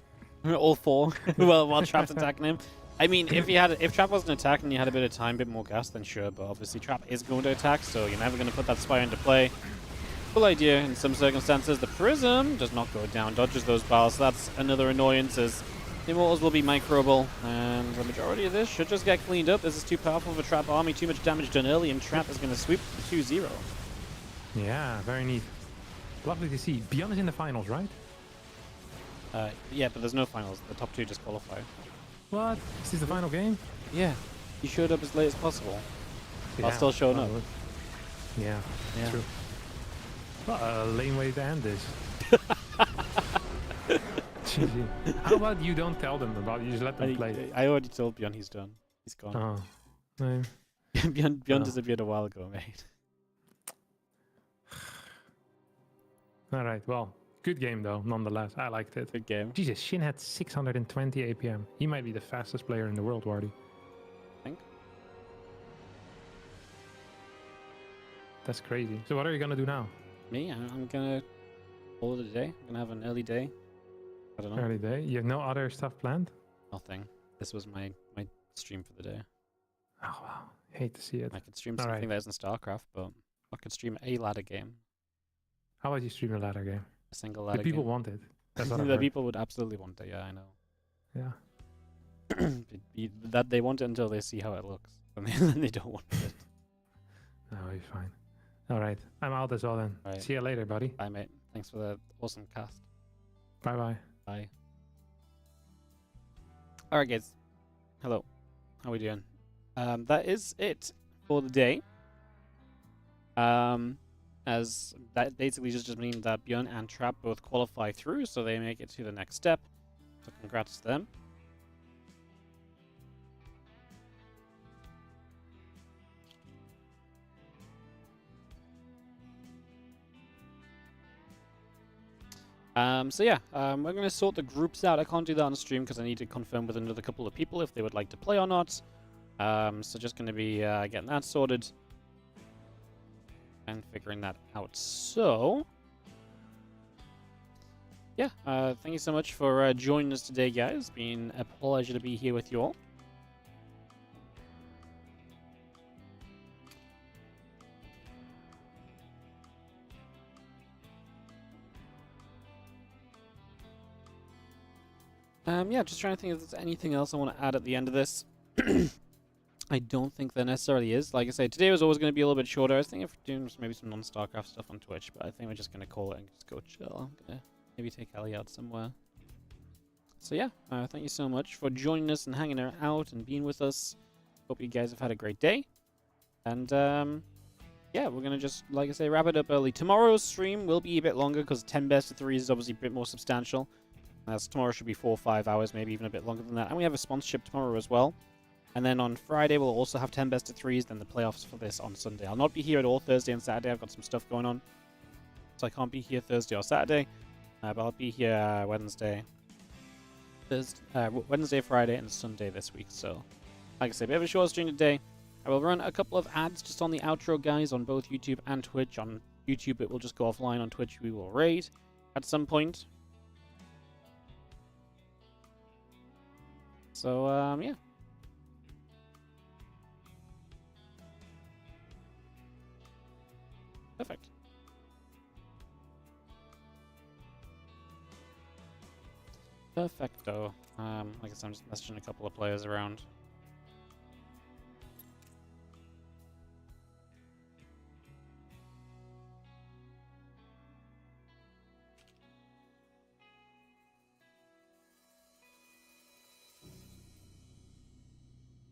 All 4. Well, while Trap's attacking him. I mean, if Trap wasn't attacking and you had a bit of time, a bit more gas, then sure, but obviously Trap is going to attack, so you're never going to put that Spire into play. Full idea in some circumstances. The Prism does not go down, dodges those bars, so that's another annoyance, as Immortals will be microable, and the majority of this should just get cleaned up. This is too powerful for Trap Army, too much damage done early, and Trap is going to sweep 2-0. Yeah, very neat. Lovely to see. ByuN is in the finals, right? Yeah, but there's no finals. The top 2 just qualify. What? This is the final game? Yeah. You showed up as late as possible. Yeah, While still showing up. Yeah, Yeah. true. Well, a lame way to end this. GG. How about you don't tell them about it, you just let them play? I already told ByuN he's done. He's gone. Oh. No. ByuN disappeared a while ago, mate. Alright, well, good game though, nonetheless. I liked it. Good game. Jesus, Shin had 620 APM. He might be the fastest player in the world, Wardy. I think. That's crazy. So what are you gonna do now? Me? I'm gonna call it a day. I'm gonna have an early day. I don't know. Early day? You have no other stuff planned? Nothing. This was my stream for the day. Oh wow, hate to see it. I could stream something that isn't StarCraft, but I could stream a ladder game. How about you stream a ladder game? A single ladder The people game. want it. That's what The people would absolutely want it, yeah, I know. Yeah. That they want it until they see how it looks. And then they don't want it. No, you're fine. Alright, I'm out as well then. Right. See you later, buddy. Bye, mate. Thanks for the awesome cast. Bye-bye. Bye. Alright, guys. Hello. How we doing? That is it for the day. As that basically just means that ByuN and Trap both qualify through, so they make it to the next step. So congrats to them. So yeah, we're going to sort the groups out. I can't do that on stream because I need to confirm with another couple of people if they would like to play or not. So just going to be getting that sorted and figuring that out. So yeah, thank you so much for joining us today, guys. It's been a pleasure to be here with you all. Yeah, just trying to think if there's anything else I want to add at the end of this. I don't think there necessarily is. Like I said, today was always going to be a little bit shorter. I was thinking of doing maybe some non-StarCraft stuff on Twitch, but I think we're just going to call it and just go chill. I'm going to maybe take Ellie out somewhere. So yeah, thank you so much for joining us and hanging out and being with us. Hope you guys have had a great day. And yeah, we're going to just, like I say, wrap it up early. Tomorrow's stream will be a bit longer because 10 best of 3s is obviously a bit more substantial. So tomorrow should be 4 or 5 hours, maybe even a bit longer than that. And we have a sponsorship tomorrow as well. And then on Friday, we'll also have 10 best of 3s, then the playoffs for this on Sunday. I'll not be here at all Thursday and Saturday. I've got some stuff going on. So I can't be here Thursday or Saturday. But I'll be here Wednesday, Friday, and Sunday this week. So, like I said, a bit of a short stream today. I will run a couple of ads just on the outro, guys, on both YouTube and Twitch on YouTube, it will just go offline. On Twitch, we will raid at some point. So, yeah. Perfect. Perfecto. I guess I'm just messaging a couple of players around.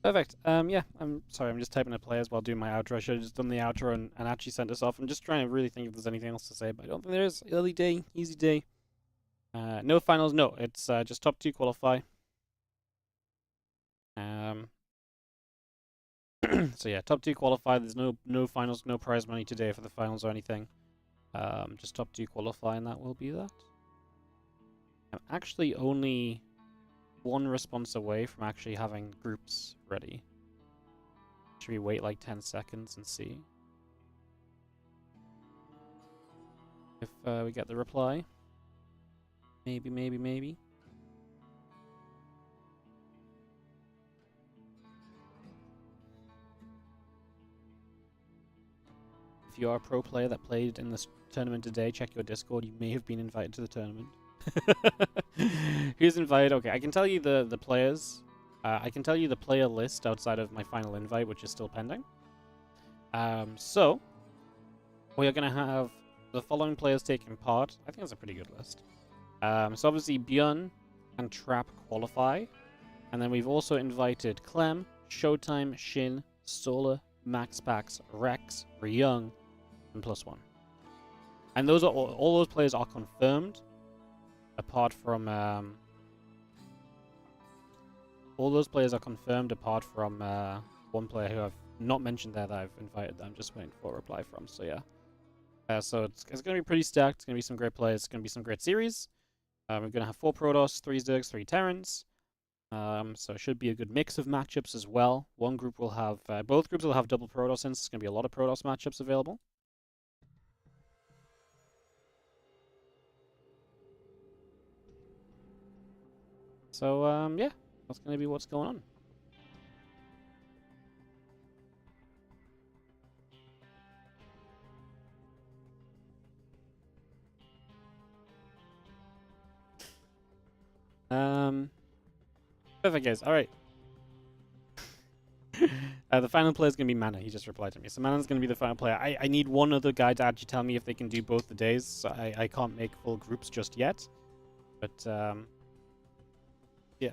Perfect. Yeah, I'm sorry, I'm just typing the players while doing my outro. I should have just done the outro and actually sent this off. I'm just trying to really think if there's anything else to say, but I don't think there is. Early day, easy day. No finals, no. It's just top 2 qualify. So yeah, top 2 qualify. There's no finals, no prize money today for the finals or anything. Just top 2 qualify, and that will be that. I'm actually only 1 response away from actually having groups ready. Should we wait like 10 seconds and see if we get the reply? Maybe, maybe, maybe. If you are a pro player that played in this tournament today, check your Discord. You may have been invited to the tournament. Who's invited? Okay, I can tell you the players. I can tell you the player list outside of my final invite, which is still pending. So we are going to have the following players taking part. I think that's a pretty good list. So obviously ByuN and Trap qualify. And then we've also invited Clem, Showtime, Shin, Solar, MaxPax, Rex, Ryung, and +1. And those are all those players are confirmed. Apart from all those players are confirmed apart from one player who I've not mentioned there that I've invited that I'm just waiting for a reply from. So yeah. So it's going to be pretty stacked. It's going to be some great players. It's going to be some great series. We're going to have 4 Protoss, 3 Zergs, 3 Terrans. So it should be a good mix of matchups as well. One group will have both groups will have double Protoss in, so it's going to be a lot of Protoss matchups available. So yeah, that's going to be what's going on. Perfect, guys. All right. The final player is going to be Mana. He just replied to me. So Mana's going to be the final player. I need one other guy to actually tell me if they can do both the days. So I can't make full groups just yet. But, yeah.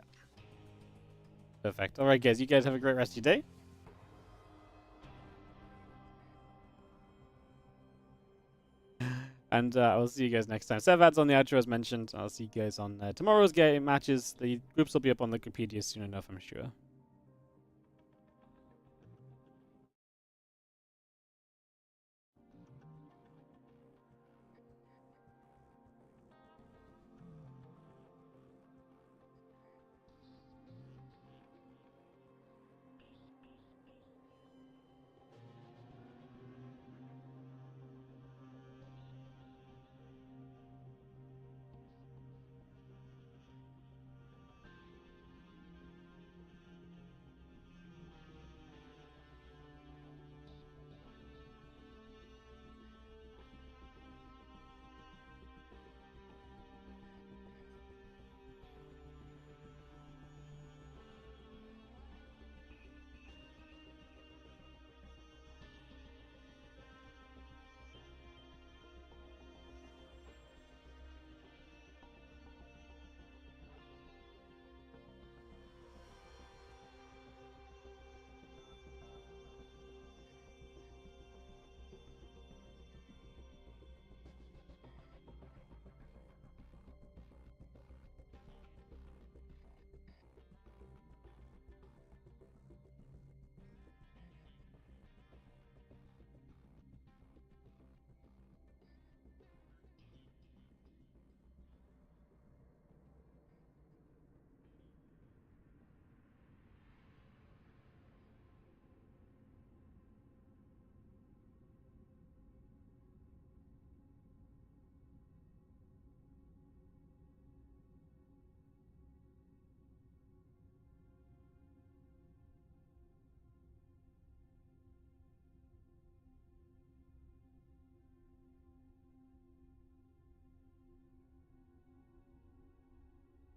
Perfect. All right, guys. You guys have a great rest of your day. And I'll see you guys next time. Sevad's on the outro as mentioned. I'll see you guys on tomorrow's game matches. The groups will be up on the Wikipedia soon enough, I'm sure.